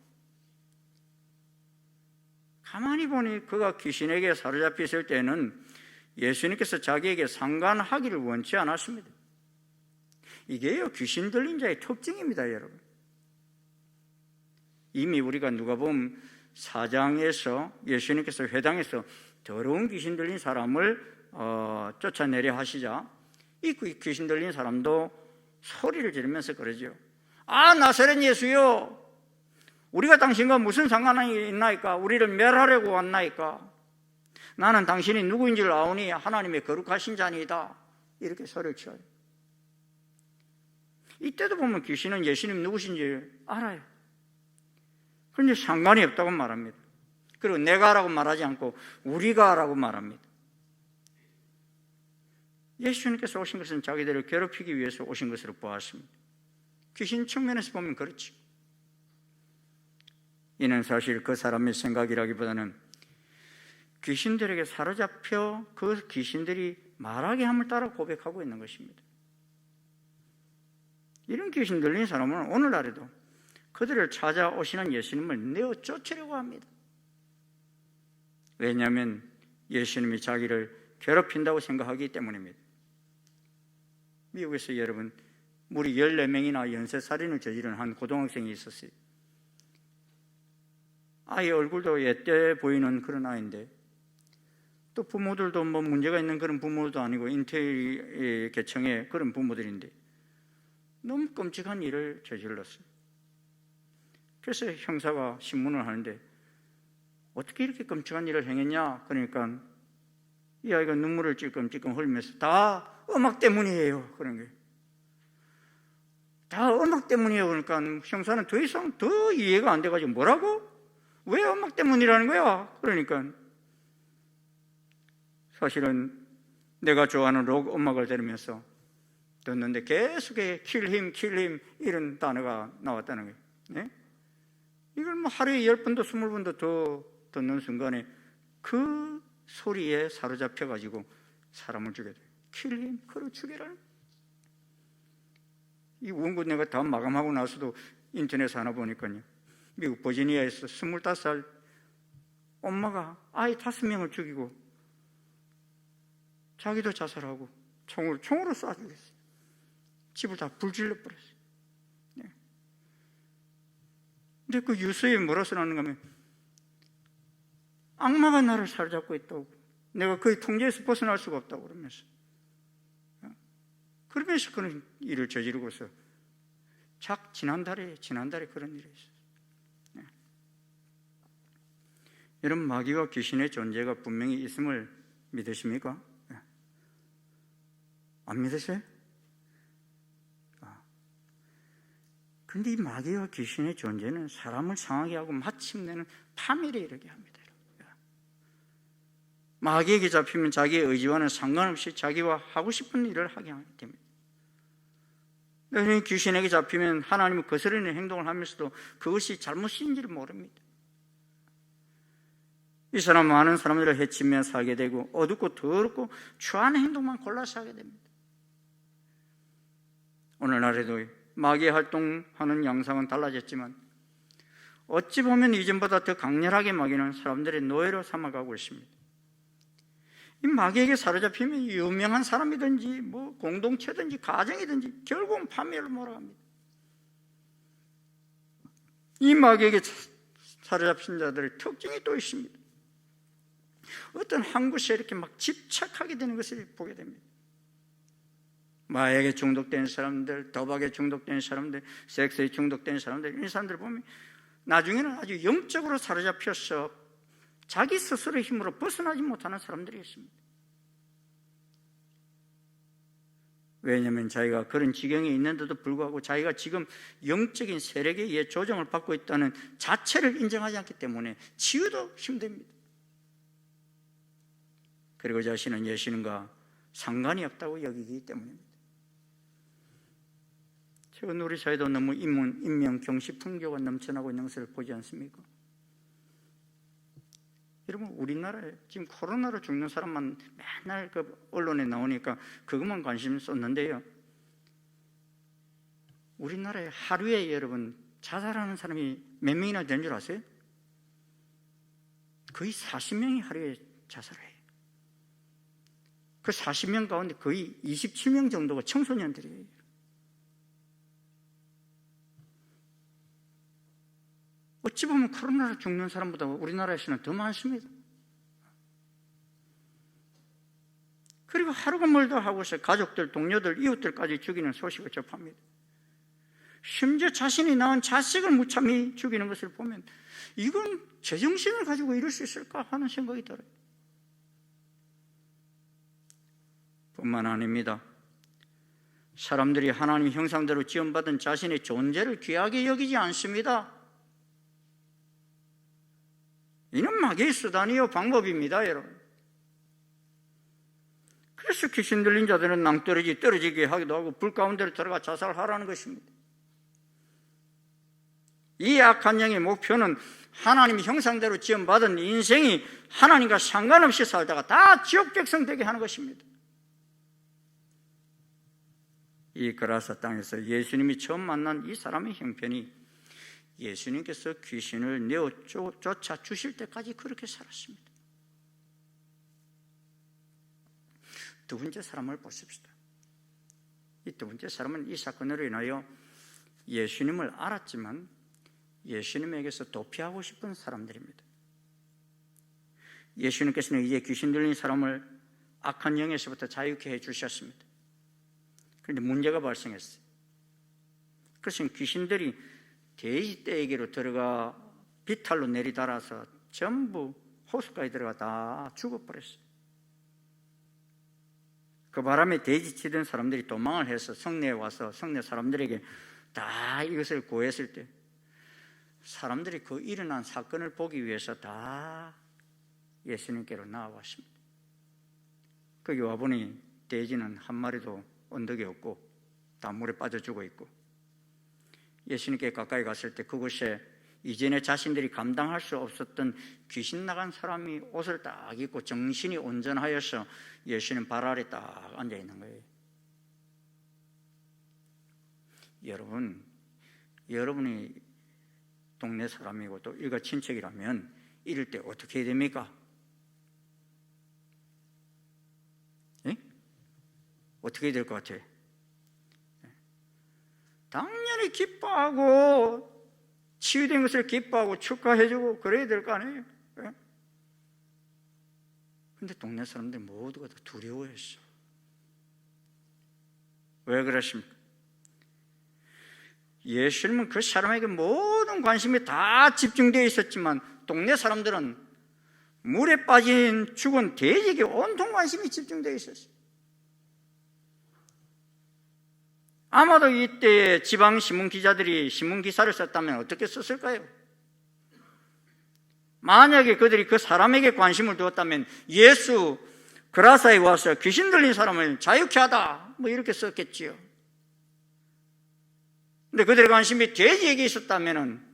가만히 보니 그가 귀신에게 사로잡혀 있을 때는 예수님께서 자기에게 상관하기를 원치 않았습니다. 이게요, 귀신 들린 자의 특징입니다, 여러분. 이미 우리가 누가복음 4장에서 예수님께서 회당에서 더러운 귀신 들린 사람을 쫓아내려 하시자 이 귀신 들린 사람도 소리를 지르면서 그러죠. 아, 나사렛 예수요, 우리가 당신과 무슨 상관이 있나이까? 우리를 멸하려고 왔나이까? 나는 당신이 누구인지를 아오니 하나님의 거룩하신 자니이다. 이렇게 소리를 쳐요. 이때도 보면 귀신은 예수님 누구신지 알아요. 그런데 상관이 없다고 말합니다. 그리고 내가라고 말하지 않고 우리가라고 말합니다. 예수님께서 오신 것은 자기들을 괴롭히기 위해서 오신 것으로 보았습니다. 귀신 측면에서 보면 그렇죠. 이는 사실 그 사람의 생각이라기보다는 귀신들에게 사로잡혀 그 귀신들이 말하게 함을 따라 고백하고 있는 것입니다. 이런 귀신 들린 사람은 오늘날에도 그들을 찾아오시는 예수님을 내어 쫓으려고 합니다. 왜냐하면 예수님이 자기를 괴롭힌다고 생각하기 때문입니다. 미국에서 여러분, 무리 14명이나 연쇄살인을 저지른 한 고등학생이 있었어요. 아이 얼굴도 옛때 보이는 그런 아이인데, 또 부모들도 뭐 문제가 있는 그런 부모도 아니고 인텔 계층의 그런 부모들인데 너무 끔찍한 일을 저질렀어요. 그래서 형사가 신문을 하는데 어떻게 이렇게 끔찍한 일을 행했냐? 그러니까 이 아이가 눈물을 찔끔찔끔 흘리면서 다 음악 때문이에요. 그런 게. 다 음악 때문이에요. 그러니까 형사는 더 이상 더 이해가 안 돼가지고 뭐라고? 왜 음악 때문이라는 거야? 그러니까 사실은 내가 좋아하는 록 음악을 들으면서 듣는데 계속해 kill him 이런 단어가 나왔다는 거예요. 네? 이걸 뭐 하루에 10번도 20번도 더 듣는 순간에 그 소리에 사로잡혀가지고 사람을 죽게 돼요. kill him, 그를 죽여라. 이 원고 내가 다 마감하고 나서도 인터넷에 하나 보니까요, 미국 버지니아에서 25살 엄마가 아이 5명을 죽이고 자기도 자살하고 총으로 쏴 죽였어요. 집을 다 불질러 버렸어요. 네. 근데 그 유서에 뭐라 써놨는가 하면 악마가 나를 사로잡고 있다고, 내가 그의 통제에서 벗어날 수가 없다고 그러면서 그런 일을 저지르고서 지난달에 그런 일이 있었어요. 네. 여러분, 마귀와 귀신의 존재가 분명히 있음을 믿으십니까? 네. 안 믿으세요? 그런데 이 마귀와 귀신의 존재는 사람을 상하게 하고 마침내는 파멸에 이르게 합니다. 마귀에게 잡히면 자기의 의지와는 상관없이 자기와 하고 싶은 일을 하게 하게 됩니다. 귀신에게 잡히면 하나님을 거스르는 행동을 하면서도 그것이 잘못인지를 모릅니다. 이 사람은 많은 사람들을 해치며 살게 되고 어둡고 더럽고 추한 행동만 골라서 하게 됩니다. 오늘날에도 마귀 활동하는 양상은 달라졌지만 어찌 보면 이전보다 더 강렬하게 마귀는 사람들의 노예로 삼아가고 있습니다. 이 마귀에게 사로잡히면 유명한 사람이든지 뭐 공동체든지 가정이든지 결국은 파멸을 몰아갑니다. 이 마귀에게 사로잡힌 자들의 특징이 또 있습니다. 어떤 한 곳에 이렇게 막 집착하게 되는 것을 보게 됩니다. 마약에 중독된 사람들, 도박에 중독된 사람들, 섹스에 중독된 사람들, 이 사람들 보면 나중에는 아주 영적으로 사로잡혀서 자기 스스로의 힘으로 벗어나지 못하는 사람들이 있습니다. 왜냐하면 자기가 그런 지경에 있는데도 불구하고 자기가 지금 영적인 세력에 의해 조정을 받고 있다는 자체를 인정하지 않기 때문에 치유도 힘듭니다. 그리고 자신은 예수님과 상관이 없다고 여기기 때문입니다. 최근 우리 사회도 너무 인명 경시 풍조가 넘쳐나고 있는 것을 보지 않습니까? 여러분, 우리나라에 지금 코로나로 죽는 사람만 맨날 그 언론에 나오니까 그것만 관심 쏟는데요, 우리나라에 하루에 여러분 자살하는 사람이 몇 명이나 되는 줄 아세요? 거의 40명이 하루에 자살해요. 그 40명 가운데 거의 27명 정도가 청소년들이에요. 어찌 보면 코로나로 죽는 사람보다 우리나라에서는 더 많습니다. 그리고 하루가 멀다 하고서 가족들, 동료들, 이웃들까지 죽이는 소식을 접합니다. 심지어 자신이 낳은 자식을 무참히 죽이는 것을 보면 이건 제정신을 가지고 이럴 수 있을까 하는 생각이 들어요. 뿐만 아닙니다. 사람들이 하나님 형상대로 지음받은 자신의 존재를 귀하게 여기지 않습니다. 이는 마귀의 수단이요 방법입니다, 여러분. 그래서 귀신 들린 자들은 낭떠러지 떨어지게 하기도 하고 불 가운데로 들어가 자살하라는 것입니다. 이 악한 영의 목표는 하나님 형상대로 지음받은 인생이 하나님과 상관없이 살다가 다 지옥 백성 되게 하는 것입니다. 이 그라사 땅에서 예수님이 처음 만난 이 사람의 형편이 예수님께서 귀신을 내어 쫓아 주실 때까지 그렇게 살았습니다. 두 번째 사람을 보십시다. 이 두 번째 사람은 이 사건으로 인하여 예수님을 알았지만 예수님에게서 도피하고 싶은 사람들입니다. 예수님께서는 이제 귀신 들린 사람을 악한 영에서부터 자유케 해주셨습니다. 그런데 문제가 발생했어요. 그것은 귀신들이 돼지 떼에게로 들어가 비탈로 내리달아서 전부 호수까지 들어가 다 죽어버렸어요. 그 바람에 돼지 치던 사람들이 도망을 해서 성내에 와서 성내 사람들에게 다 이것을 고했을 때 사람들이 그 일어난 사건을 보기 위해서 다 예수님께로 나아왔습니다. 거기 와보니 돼지는 한 마리도 언덕에 없고 다 물에 빠져 죽어 있고, 예수님께 가까이 갔을 때 그곳에 이전에 자신들이 감당할 수 없었던 귀신 나간 사람이 옷을 딱 입고 정신이 온전하여서 예수님 발 아래 딱 앉아 있는 거예요. 여러분이 동네 사람이고 또 일가 친척이라면 이럴 때 어떻게 해야 됩니까? 예? 어떻게 해야 될 것 같아요? 당연히 기뻐하고 치유된 것을 기뻐하고 축하해주고 그래야 될 거 아니에요? 그런데 동네 사람들 모두가 다 두려워했어. 왜 그러십니까? 예수님은 그 사람에게 모든 관심이 다 집중되어 있었지만 동네 사람들은 물에 빠진 죽은 돼지에게 온통 관심이 집중되어 있었어요. 아마도 이때에 지방 신문 기자들이 신문 기사를 썼다면 어떻게 썼을까요? 만약에 그들이 그 사람에게 관심을 두었다면 예수 그라사에 와서 귀신 들린 사람을 자유케 하다 뭐 이렇게 썼겠지요. 근데 그들의 관심이 돼지에게 있었다면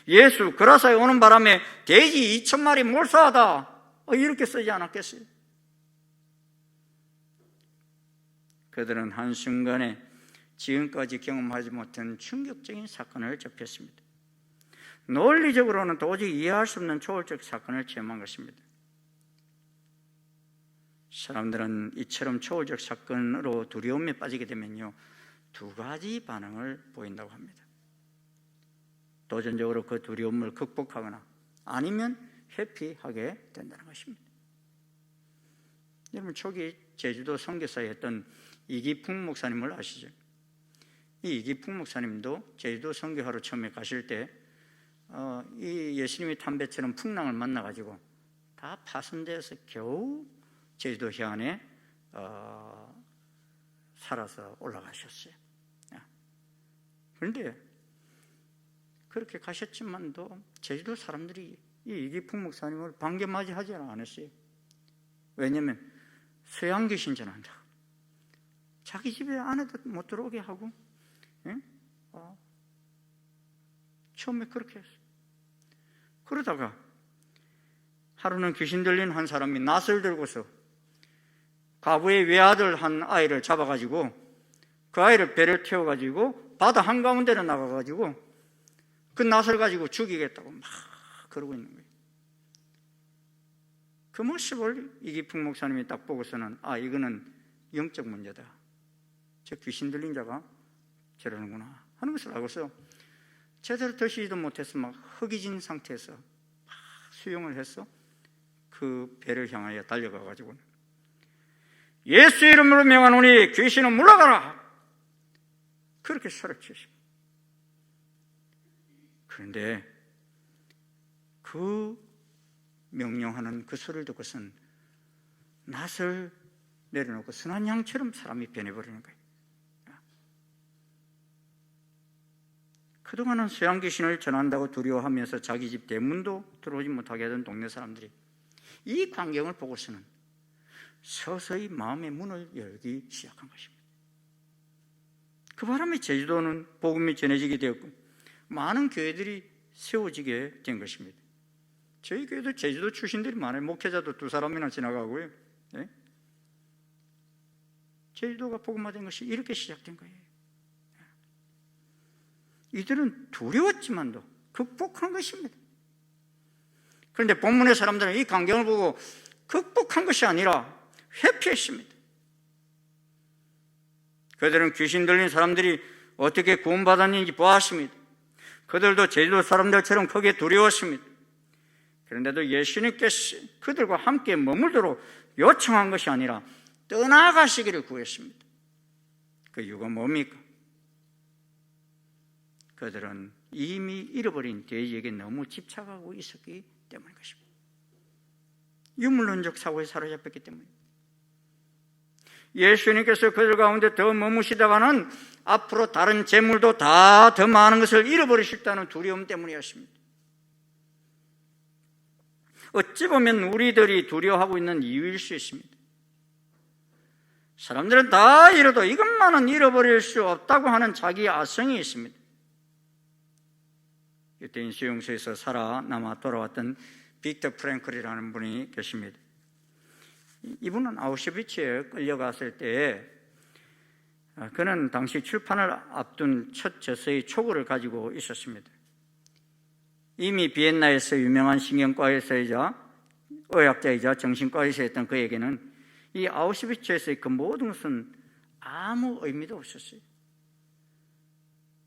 예수 그라사에 오는 바람에 돼지 2,000마리 몰수하다 이렇게 쓰지 않았겠어요? 그들은 한순간에 지금까지 경험하지 못한 충격적인 사건을 접했습니다. 논리적으로는 도저히 이해할 수 없는 초월적 사건을 체험한 것입니다. 사람들은 이처럼 초월적 사건으로 두려움에 빠지게 되면요, 두 가지 반응을 보인다고 합니다. 도전적으로 그 두려움을 극복하거나 아니면 회피하게 된다는 것입니다. 여러분, 초기 제주도 선교사에 했던 이기풍 목사님을 아시죠? 이 이기풍 목사님도 제주도 선교하러 처음에 가실 때 이 예수님이 탄 배처럼 풍랑을 만나가지고 다 파손되어서 겨우 제주도 해안에 살아서 올라가셨어요. 그런데 그렇게 가셨지만도 제주도 사람들이 이 이기풍 목사님을 반겨맞이하지 않았어요. 왜냐하면 서양 귀신 전한다, 자기 집에 안에도 못 들어오게 하고, 처음에 그렇게 했어요. 그러다가 하루는 귀신 들린 한 사람이 낫을 들고서 과부의 외아들 한 아이를 잡아가지고 그 아이를 배를 태워가지고 바다 한가운데로 나가가지고 그 낫을 가지고 죽이겠다고 막 그러고 있는 거예요. 그 모습을 이기풍 목사님이 딱 보고서는 이거는 영적 문제다. 저 귀신 들린 자가 저러는구나 하는 것을 알고서 제대로 드시지도 못해서 막 허기진 상태에서 막 수영을 해서 그 배를 향하여 달려가가지고 예수 이름으로 명하노니 귀신은 물러가라 그렇게 소리를 치십니다. 그런데 그 명령하는 그 소리를 듣고선 낯을 내려놓고 선한 양처럼 사람이 변해버리는 거예요. 그동안은 서양 귀신을 전한다고 두려워하면서 자기 집 대문도 들어오지 못하게 하던 동네 사람들이 이 광경을 보고서는 서서히 마음의 문을 열기 시작한 것입니다. 그 바람에 제주도는 복음이 전해지게 되었고 많은 교회들이 세워지게 된 것입니다. 저희 교회도 제주도 출신들이 많아요. 목회자도 2사람이나 지나가고요. 네? 제주도가 복음화된 것이 이렇게 시작된 거예요. 이들은 두려웠지만도 극복한 것입니다. 그런데 본문의 사람들은 이 광경을 보고 극복한 것이 아니라 회피했습니다. 그들은 귀신 들린 사람들이 어떻게 구원받았는지 보았습니다. 그들도 제주도 사람들처럼 크게 두려웠습니다. 그런데도 예수님께서 그들과 함께 머물도록 요청한 것이 아니라 떠나가시기를 구했습니다. 그 이유가 뭡니까? 그들은 이미 잃어버린 돼지에게 너무 집착하고 있었기 때문인 것입니다. 유물론적 사고에 사로잡혔기 때문입니다. 예수님께서 그들 가운데 더 머무시다가는 앞으로 다른 재물도 다 더 많은 것을 잃어버리실다는 두려움 때문이었습니다. 어찌 보면 우리들이 두려워하고 있는 이유일 수 있습니다. 사람들은 다 잃어도 이것만은 잃어버릴 수 없다고 하는 자기 아성이 있습니다. 유대인 수용소에서 살아남아 돌아왔던 빅터 프랭클이라는 분이 계십니다. 이분은 아우슈비츠에 끌려갔을 때 그는 당시 출판을 앞둔 첫 저서의 초고를 가지고 있었습니다. 이미 비엔나에서 유명한 신경과의사이자 의학자이자 정신과 의사였던 그에게는 이 아우슈비츠에서의 그 모든 것은 아무 의미도 없었어요.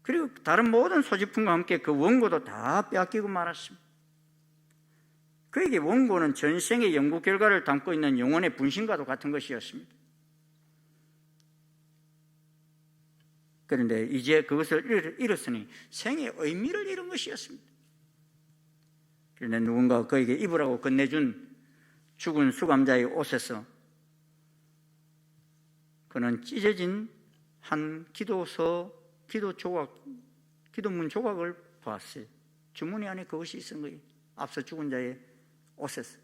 그리고 다른 모든 소지품과 함께 그 원고도 다 빼앗기고 말았습니다. 그에게 원고는 전생의 연구 결과를 담고 있는 영혼의 분신과도 같은 것이었습니다. 그런데 이제 그것을 잃었으니 생의 의미를 잃은 것이었습니다. 그런데 누군가 그에게 입으라고 건네준 죽은 수감자의 옷에서 그는 찢어진 한 기도문 조각을 보았어요. 주머니 안에 그것이 있은 거예요. 앞서 죽은 자의 옷에서.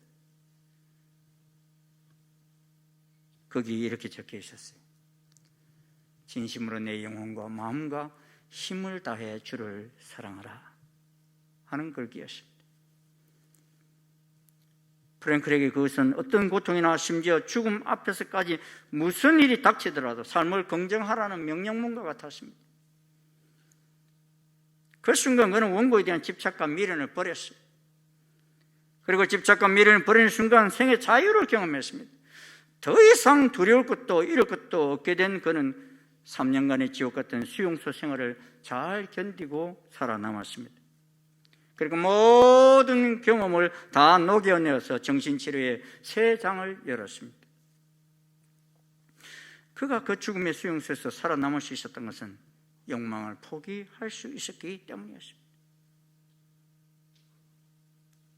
거기 이렇게 적혀 있었어요. 진심으로 내 영혼과 마음과 힘을 다해 주를 사랑하라 하는 글귀였습니다. 프랭클에게 그것은 어떤 고통이나 심지어 죽음 앞에서까지 무슨 일이 닥치더라도 삶을 긍정하라는 명령문과 같았습니다. 그 순간 그는 원고에 대한 집착과 미련을 버렸어요. 그리고 집착과 미련을 버리는 순간 생의 자유를 경험했습니다. 더 이상 두려울 것도 잃을 것도 없게 된 그는 3년간의 지옥 같은 수용소 생활을 잘 견디고 살아남았습니다. 그리고 모든 경험을 다 녹여내어서 정신치료의 새 장을 열었습니다. 그가 그 죽음의 수용소에서 살아남을 수 있었던 것은 욕망을 포기할 수 있었기 때문이었습니다.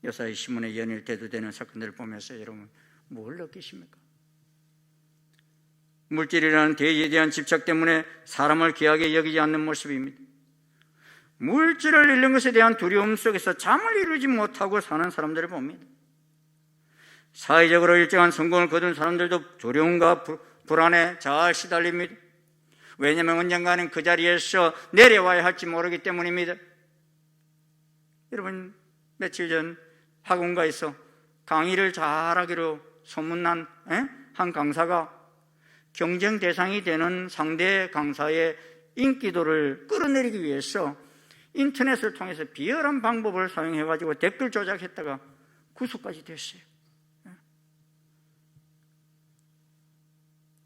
여사의 시몬의 연일 대두되는 사건들을 보면서 여러분 뭘 느끼십니까? 물질이라는 대의에 대한 집착 때문에 사람을 귀하게 여기지 않는 모습입니다. 물질을 잃는 것에 대한 두려움 속에서 잠을 이루지 못하고 사는 사람들을 봅니다. 사회적으로 일정한 성공을 거둔 사람들도 두려움과 불안에 잘 시달립니다. 왜냐하면 언젠가는 그 자리에서 내려와야 할지 모르기 때문입니다. 여러분, 며칠 전 학원가에서 강의를 잘하기로 소문난 한 강사가 경쟁 대상이 되는 상대 강사의 인기도를 끌어내리기 위해서 인터넷을 통해서 비열한 방법을 사용해가지고 댓글 조작했다가 구속까지 됐어요.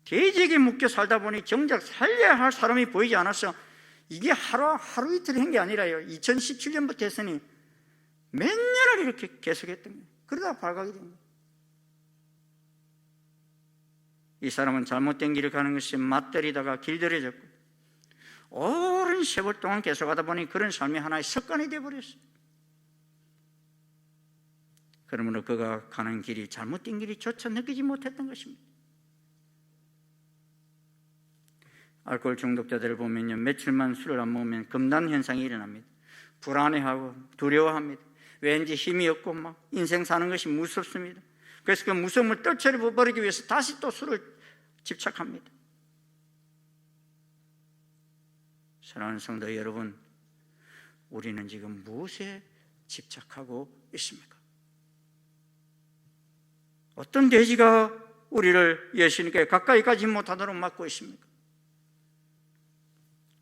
돼지에게 묶여 살다 보니 정작 살려야 할 사람이 보이지 않아서 이게 하루 이틀 한 게 아니라요. 2017년부터 했으니 몇 년을 이렇게 계속했던 거예요. 그러다가 발각이 된 거예요. 이 사람은 잘못된 길을 가는 것이 맞들이다가 길들여졌고 오랜 세월 동안 계속하다 보니 그런 삶이 하나의 습관이 되어버렸어요. 그러므로 그가 가는 길이 잘못된 길이조차 느끼지 못했던 것입니다. 알코올 중독자들을 보면요, 며칠만 술을 안 먹으면 금단 현상이 일어납니다. 불안해하고 두려워합니다. 왠지 힘이 없고 막 인생 사는 것이 무섭습니다. 그래서 그 무서움을 떨쳐버리기 위해서 다시 또 술을 집착합니다. 사랑하는 성도 여러분, 우리는 지금 무엇에 집착하고 있습니까? 어떤 돼지가 우리를 예수님께 가까이 가지 못하도록 막고 있습니까?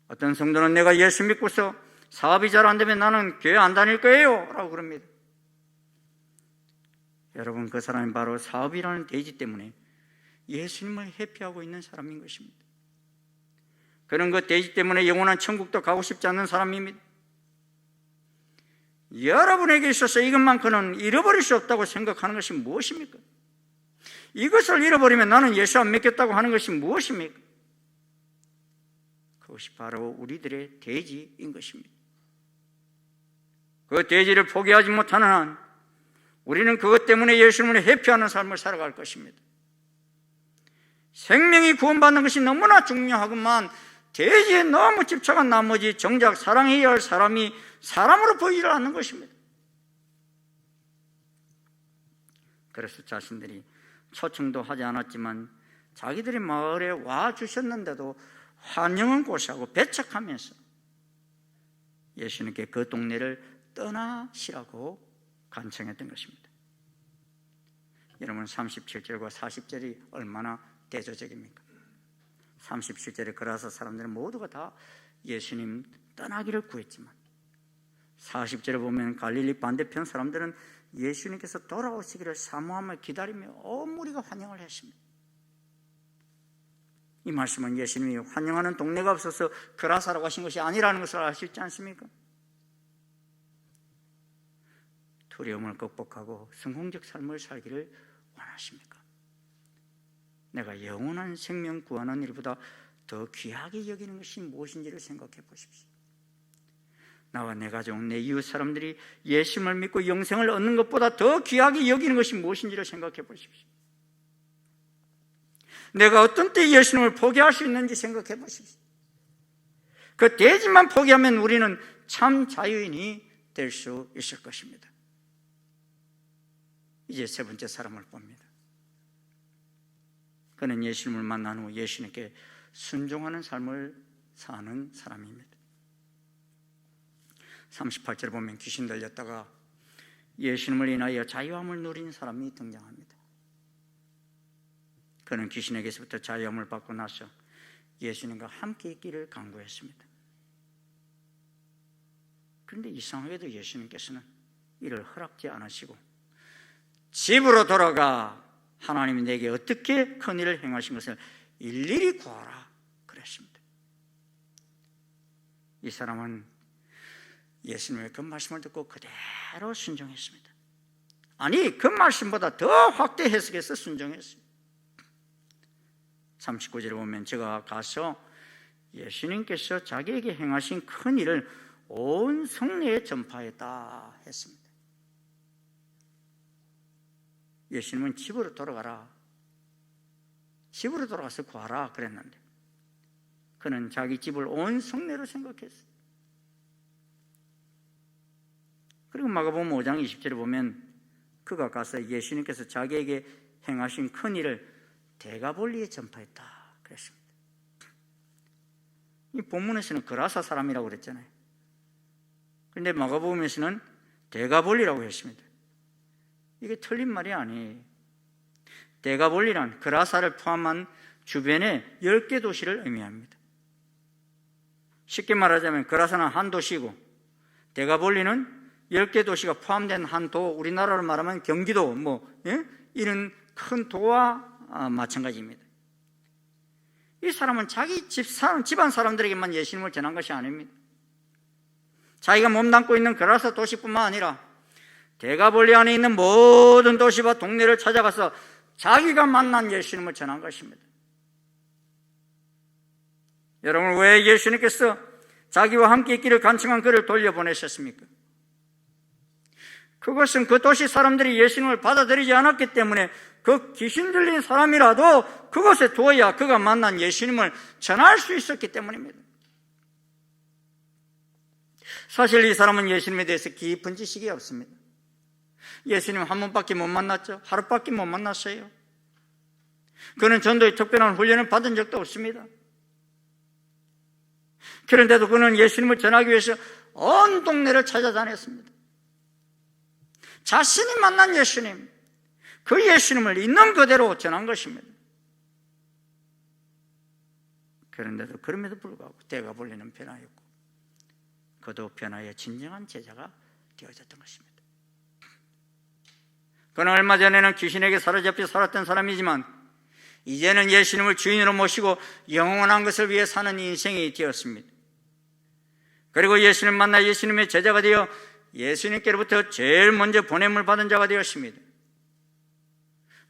어떤 성도는 내가 예수 믿고서 사업이 잘 안 되면 나는 교회 안 다닐 거예요 라고 그럽니다. 여러분, 그 사람이 바로 사업이라는 돼지 때문에 예수님을 회피하고 있는 사람인 것입니다. 그런 그 돼지 때문에 영원한 천국도 가고 싶지 않는 사람입니다. 여러분에게 있어서 이것만큼은 잃어버릴 수 없다고 생각하는 것이 무엇입니까? 이것을 잃어버리면 나는 예수 안 믿겠다고 하는 것이 무엇입니까? 그것이 바로 우리들의 돼지인 것입니다. 그 돼지를 포기하지 못하는 한 우리는 그것 때문에 예수님을 회피하는 삶을 살아갈 것입니다. 생명이 구원받는 것이 너무나 중요하구만 돼지에 너무 집착한 나머지 정작 사랑해야 할 사람이 사람으로 보이지를 않는 것입니다. 그래서 자신들이 초청도 하지 않았지만 자기들의 마을에 와 주셨는데도 환영은 고시하고 배척하면서 예수님께 그 동네를 떠나시라고 간청했던 것입니다. 여러분, 37절과 40절이 얼마나 대조적입니까? 37절에 그라사 사람들은 모두가 다 예수님 떠나기를 구했지만 40절에 보면 갈릴리 반대편 사람들은 예수님께서 돌아오시기를 사모함을 기다리며 온 무리가 환영을 했습니다. 이 말씀은 예수님이 환영하는 동네가 없어서 그라사로 가신 것이 아니라는 것을 알 수 있지 않습니까? 두려움을 극복하고 성공적 삶을 살기를 원하십니까? 내가 영원한 생명 구하는 일보다 더 귀하게 여기는 것이 무엇인지를 생각해 보십시오. 나와 내 가족, 내 이웃 사람들이 예수님을 믿고 영생을 얻는 것보다 더 귀하게 여기는 것이 무엇인지를 생각해 보십시오. 내가 어떤 때 예수님을 포기할 수 있는지 생각해 보십시오. 그 돼지만 포기하면 우리는 참 자유인이 될 수 있을 것입니다. 이제 세 번째 사람을 봅니다. 그는 예수님을 만난 후 예수님께 순종하는 삶을 사는 사람입니다. 38절에 보면 귀신 들렸다가 예수님을 인하여 자유함을 누린 사람이 등장합니다. 그는 귀신에게서부터 자유함을 받고 나서 예수님과 함께 있기를 간구했습니다. 그런데 이상하게도 예수님께서는 이를 허락지 않으시고 집으로 돌아가 하나님이 내게 어떻게 큰 일을 행하신 것을 일일이 구하라 그랬습니다. 이 사람은 예수님의 그 말씀을 듣고 그대로 순종했습니다. 아니, 그 말씀보다 더 확대 해석해서 순종했습니다. 39절에 보면 제가 가서 예수님께서 자기에게 행하신 큰 일을 온 성내에 전파했다 했습니다. 예수님은 집으로 돌아가라, 집으로 돌아가서 구하라 그랬는데 그는 자기 집을 온 성내로 생각했어요. 그리고 마가복음 5장 20절에 보면 그가 가서 예수님께서 자기에게 행하신 큰 일을 데가볼리에 전파했다 그랬습니다. 이 본문에서는 그라사 사람이라고 그랬잖아요. 그런데 마가복음에서는 데가볼리라고 했습니다. 이게 틀린 말이 아니에요. 데가볼리란 그라사를 포함한 주변의 10개 도시를 의미합니다. 쉽게 말하자면 그라사는 한 도시고 데가볼리는 10개 도시가 포함된 한 도, 우리나라로 말하면 경기도 이런 큰 도와 마찬가지입니다. 이 사람은 자기 집안 사람들에게만 예수님을 전한 것이 아닙니다. 자기가 몸담고 있는 그라사 도시뿐만 아니라 데가볼리 안에 있는 모든 도시와 동네를 찾아가서 자기가 만난 예수님을 전한 것입니다. 여러분, 왜 예수님께서 자기와 함께 있기를 간청한 그를 돌려보내셨습니까? 그것은 그 도시 사람들이 예수님을 받아들이지 않았기 때문에 그 귀신 들린 사람이라도 그곳에 두어야 그가 만난 예수님을 전할 수 있었기 때문입니다. 사실 이 사람은 예수님에 대해서 깊은 지식이 없습니다. 예수님 한 번밖에 못 만났죠. 하루밖에 못 만났어요. 그는 전도의 특별한 훈련을 받은 적도 없습니다. 그런데도 그는 예수님을 전하기 위해서 온 동네를 찾아다녔습니다. 자신이 만난 예수님, 그 예수님을 있는 그대로 전한 것입니다. 그런데도 그럼에도 불구하고 데가볼리는 변화였고 그도 변화의 진정한 제자가 되어졌던 것입니다. 그는 얼마 전에는 귀신에게 사로잡혀 살았던 사람이지만 이제는 예수님을 주인으로 모시고 영원한 것을 위해 사는 인생이 되었습니다. 그리고 예수님 만나 예수님의 제자가 되어 예수님께로부터 제일 먼저 보냄을 받은 자가 되었습니다.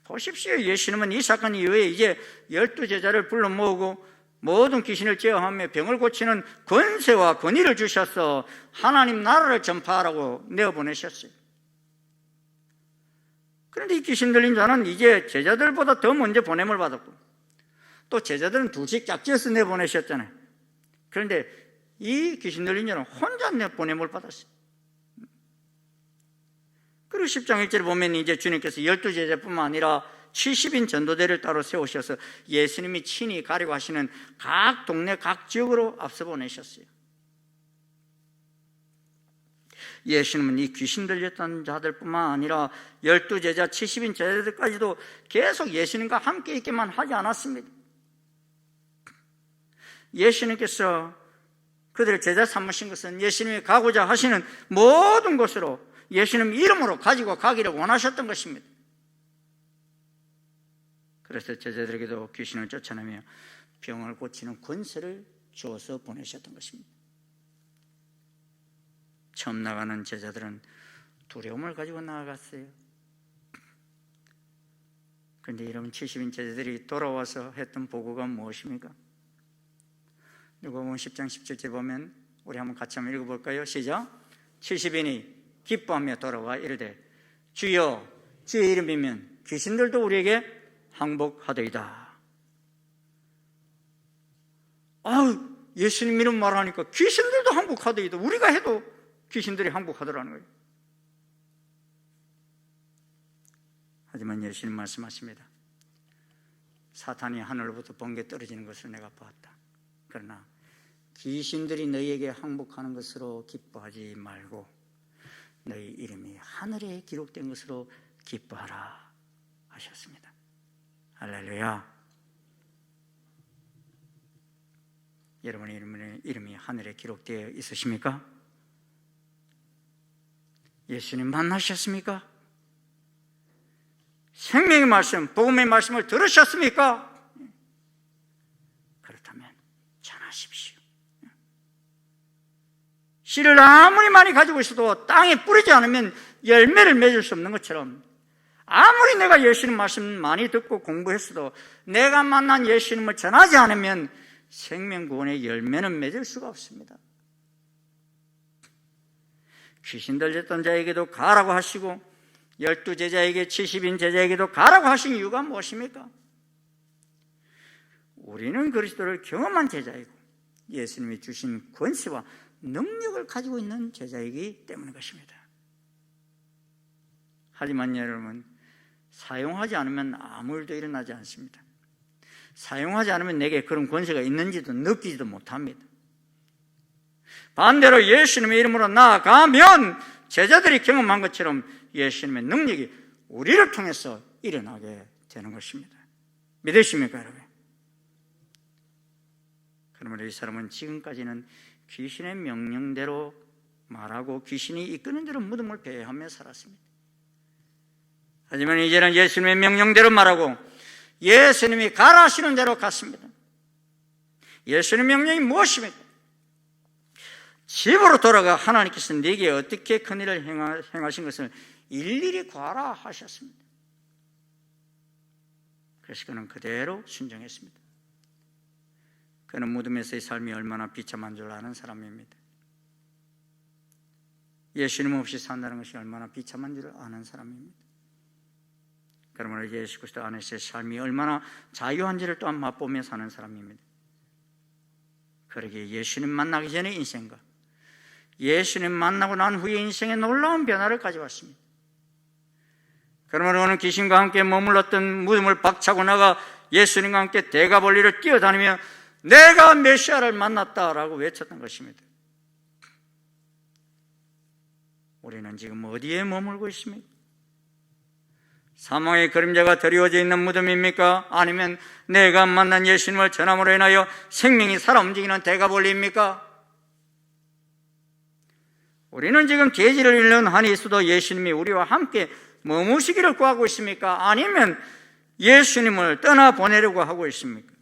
보십시오. 예수님은 이 사건 이후에 이제 12제자를 불러 모으고 모든 귀신을 제어하며 병을 고치는 권세와 권위를 주셔서 하나님 나라를 전파하라고 내어보내셨어요. 그런데 이 귀신 들린 자는 이제 제자들보다 더 먼저 보냄을 받았고 또 제자들은 둘씩 짝지어서 내보내셨잖아요. 그런데 이 귀신 들린 자는 혼자 보냄을 받았어요. 그리고 10장 1절에 보면 이제 주님께서 12제자뿐만 아니라 70인 전도대를 따로 세우셔서 예수님이 친히 가려고 하시는 각 동네 각 지역으로 앞서 보내셨어요. 예수님은 이 귀신 들렸던 자들뿐만 아니라 12제자 70인 제자들까지도 계속 예수님과 함께 있기만 하지 않았습니다. 예수님께서 그들의 제자 삼으신 것은 예수님이 가고자 하시는 모든 곳으로 예수님 이름으로 가지고 가기를 원하셨던 것입니다. 그래서 제자들에게도 귀신을 쫓아내며 병을 고치는 권세를 주어서 보내셨던 것입니다. 처음 나가는 제자들은 두려움을 가지고 나아갔어요. 그런데 이런 70인 제자들이 돌아와서 했던 보고가 무엇입니까? 누가복음 10장 17절 보면 우리 한번 같이 한번 읽어볼까요? 시작. 70인이 기뻐하며 돌아와 이르되 주여 주의 이름이면 귀신들도 우리에게 항복하더이다. 아유, 예수님 이름 말하니까 귀신들도 항복하더이다. 우리가 해도 귀신들이 항복하더라는 거예요. 하지만 예수님 말씀하십니다. 사탄이 하늘로부터 번개 떨어지는 것을 내가 보았다. 그러나 귀신들이 너희에게 항복하는 것으로 기뻐하지 말고 너희 이름이 하늘에 기록된 것으로 기뻐하라 하셨습니다. 할렐루야. 여러분의 이름이 하늘에 기록되어 있으십니까? 예수님 만나셨습니까? 생명의 말씀, 복음의 말씀을 들으셨습니까? 그렇다면 전하십시오. 씨를 아무리 많이 가지고 있어도 땅에 뿌리지 않으면 열매를 맺을 수 없는 것처럼 아무리 내가 예수님 말씀 많이 듣고 공부했어도 내가 만난 예수님을 전하지 않으면 생명구원의 열매는 맺을 수가 없습니다. 귀신 들렸던 자에게도 가라고 하시고 12제자에게 70인 제자에게도 가라고 하신 이유가 무엇입니까? 우리는 그리스도를 경험한 제자이고 예수님이 주신 권세와 능력을 가지고 있는 제자이기 때문인 것입니다. 하지만 여러분, 사용하지 않으면 아무 일도 일어나지 않습니다. 사용하지 않으면 내게 그런 권세가 있는지도 느끼지도 못합니다. 반대로 예수님의 이름으로 나아가면 제자들이 경험한 것처럼 예수님의 능력이 우리를 통해서 일어나게 되는 것입니다. 믿으십니까, 여러분? 그러므로 이 사람은 지금까지는 귀신의 명령대로 말하고 귀신이 이끄는 대로 무덤을 배회하며 살았습니다. 하지만 이제는 예수님의 명령대로 말하고 예수님이 가라 하시는 대로 갔습니다. 예수님의 명령이 무엇입니까? 집으로 돌아가 하나님께서 네게 어떻게 큰일을 행하신 것을 일일이 구하라 하셨습니다. 그래서 그는 그대로 순종했습니다. 그는 무덤에서의 삶이 얼마나 비참한 줄 아는 사람입니다. 예수님 없이 산다는 것이 얼마나 비참한 줄 아는 사람입니다. 그러므로 예수 그리스도 안에서의 삶이 얼마나 자유한지를 또한 맛보며 사는 사람입니다. 그러기에 예수님 만나기 전의 인생과 예수님 만나고 난 후의 인생에 놀라운 변화를 가져왔습니다. 그러므로 그는 귀신과 함께 머물렀던 무덤을 박차고 나가 예수님과 함께 대가볼리를 뛰어다니며 내가 메시아를 만났다라고 외쳤던 것입니다. 우리는 지금 어디에 머물고 있습니까? 사망의 그림자가 드리워져 있는 무덤입니까? 아니면 내가 만난 예수님을 전함으로 인하여 생명이 살아 움직이는 대가볼리입니까? 우리는 지금 계지를 잃는 한이 있어도 예수님이 우리와 함께 머무시기를 구하고 있습니까? 아니면 예수님을 떠나보내려고 하고 있습니까?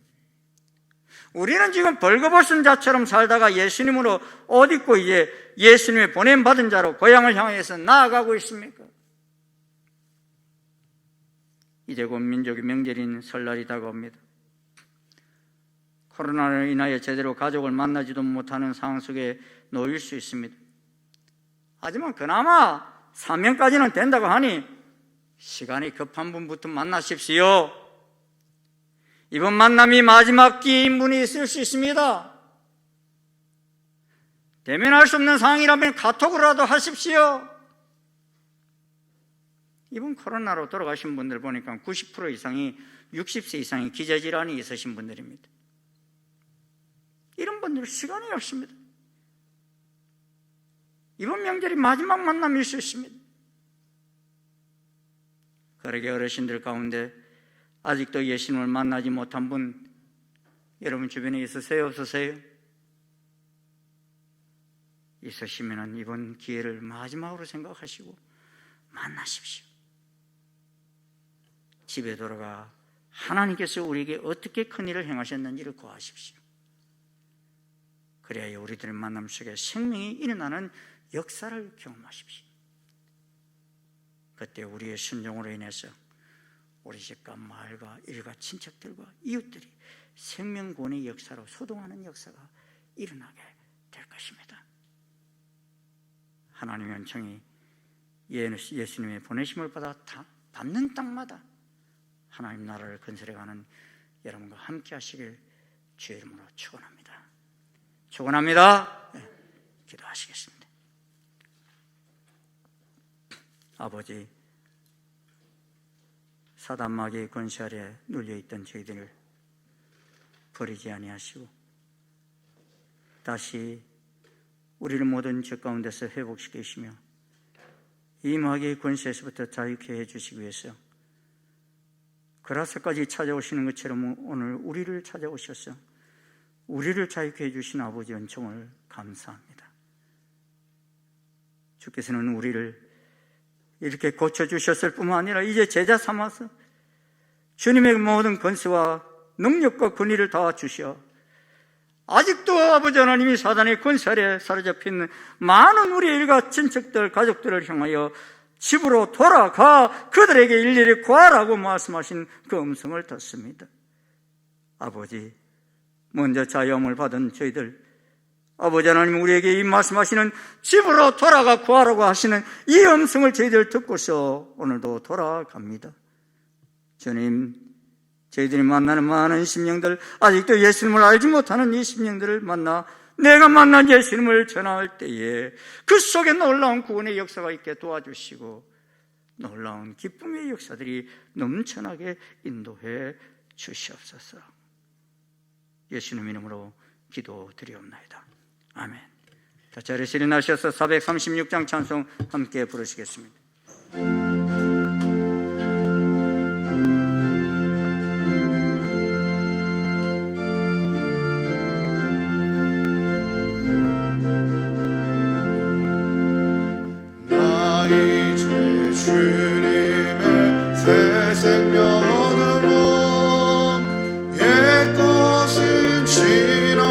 우리는 지금 벌거벗은 자처럼 살다가 예수님으로 옷 입고 이제 예수님의 보냄받은 자로 고향을 향해서 나아가고 있습니까? 이제 곧 민족의 명절인 설날이 다가옵니다. 코로나로 인하여 제대로 가족을 만나지도 못하는 상황 속에 놓일 수 있습니다. 하지만 그나마 3명까지는 된다고 하니 시간이 급한 분부터 만나십시오. 이번 만남이 마지막 기회인 분이 있을 수 있습니다. 대면할 수 없는 상황이라면 카톡으로라도 하십시오. 이번 코로나로 돌아가신 분들 보니까 90% 이상이 60세 이상의 기저질환이 있으신 분들입니다. 이런 분들은 시간이 없습니다. 이번 명절이 마지막 만남일 수 있습니다. 그러게 어르신들 가운데 아직도 예수님을 만나지 못한 분 여러분 주변에 있으세요? 없으세요? 있으시면 이번 기회를 마지막으로 생각하시고 만나십시오. 집에 돌아가 하나님께서 우리에게 어떻게 큰 일을 행하셨는지를 구하십시오. 그래야 우리들의 만남 속에 생명이 일어나는 역사를 경험하십시오. 그때 우리의 순종으로 인해서 우리 집과 마을과 일가 친척들과 이웃들이 생명구원의 역사로 소동하는 역사가 일어나게 될 것입니다. 하나님의 은총이 예수님의 보내심을 받아 닿는 땅마다 하나님 나라를 건설해가는 여러분과 함께 하시길 주의 이름으로 축원합니다. 축원합니다. 네, 기도하시겠습니다. 아버지, 사단 마귀의 권세 아래 눌려있던 저희들을 버리지 아니하시고 다시 우리를 모든 죄 가운데서 회복시키시며 이 마귀의 권세에서부터 자유케 해주시기 위해서 그라스까지 찾아오시는 것처럼 오늘 우리를 찾아오셔서 우리를 자유케 해주신 아버지 은총을 감사합니다. 주께서는 우리를 이렇게 고쳐주셨을 뿐만 아니라 이제 제자 삼아서 주님의 모든 권세와 능력과 권위를 다 주셔 아직도 아버지 하나님이 사단의 권세 아래 사로잡혀 있는 많은 우리 일가 친척들 가족들을 향하여 집으로 돌아가 그들에게 일일이 구하라고 말씀하신 그 음성을 듣습니다. 아버지, 먼저 자유함을 받은 저희들 아버지 하나님 우리에게 이 말씀하시는 집으로 돌아가 구하라고 하시는 이 음성을 저희들 듣고서 오늘도 돌아갑니다. 주님, 저희들이 만나는 많은 심령들 아직도 예수님을 알지 못하는 이 심령들을 만나 내가 만난 예수님을 전할 때에 그 속에 놀라운 구원의 역사가 있게 도와주시고 놀라운 기쁨의 역사들이 넘쳐나게 인도해 주시옵소서. 예수님 이름으로 기도드리옵나이다. 아멘. 자, 자리에 일어나셔서 436장 찬송 함께 부르시겠습니다. 나 이제 주님의 새 생명 얻으고 옛 것은 지나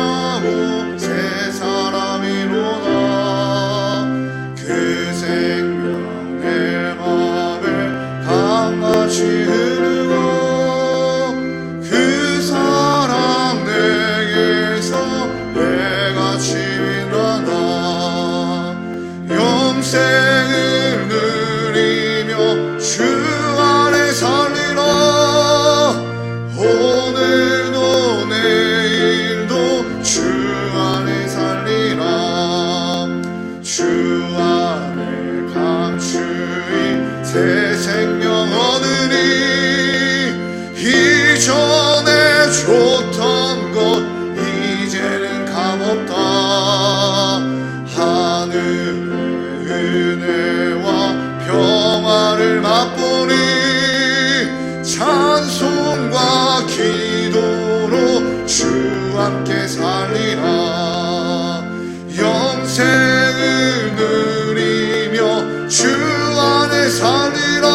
함께 살리라.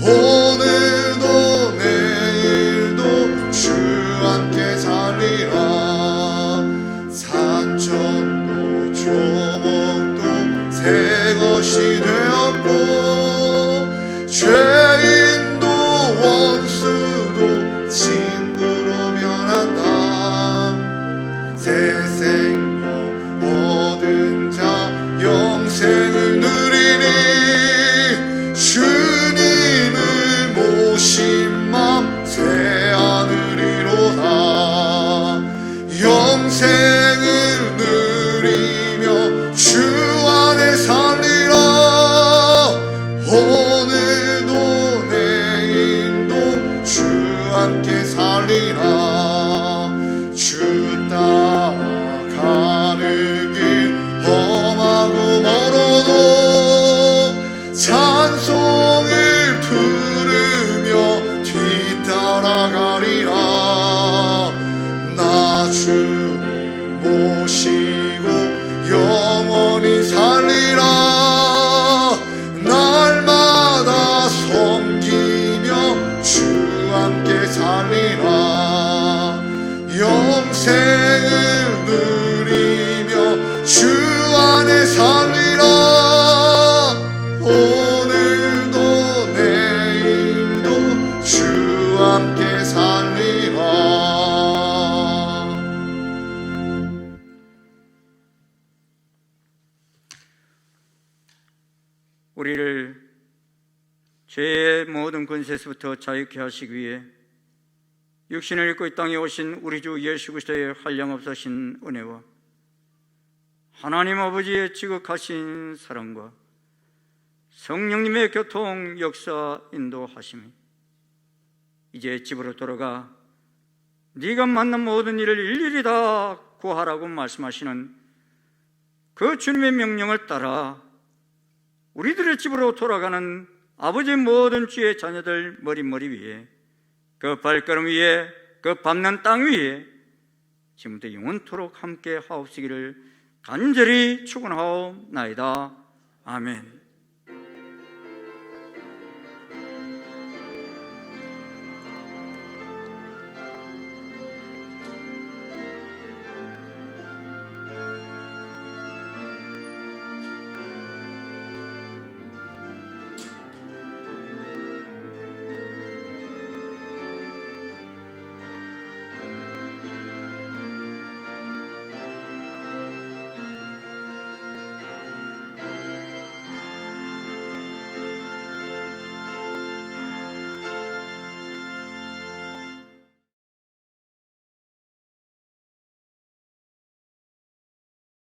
오늘도 내일도 주 함께 살리라. 산천도 조목도 새 것이 되었고 죄인도 원수도 친구로 변한다. 새 생명 얻은 자 영생을 누리니 주님을 모신 맘 새 하늘이로다. 영생을 누리며 주 안에 살리라. 오늘도 내일도 주 함께 살리라. 주 따라가는 길 험하고 멀어도 찬송을 부르며 뒤따라가리라. 나 주를 모시고 영원히 살리라. 날마다 섬기며 주 함께 살리라. 영생을 누리며 주 안에 살리라. 오늘도 내일도 주 함께 살리라. 우리를 죄의 모든 권세에서부터 자유케 하시기 위해 육신을 입고 이 땅에 오신 우리 주 예수 그리스도의 한량없으신 은혜와 하나님 아버지의 지극하신 사랑과 성령님의 교통 역사 인도하심이 이제 집으로 돌아가 네가 만난 모든 일을 일일이 다 구하라고 말씀하시는 그 주님의 명령을 따라 우리들의 집으로 돌아가는 아버지의 모든 주의 자녀들 머리 위에 그 발걸음 위에 그 밟는 땅 위에 지금부터 영원토록 함께 하옵시기를 간절히 축원하옵나이다. 아멘.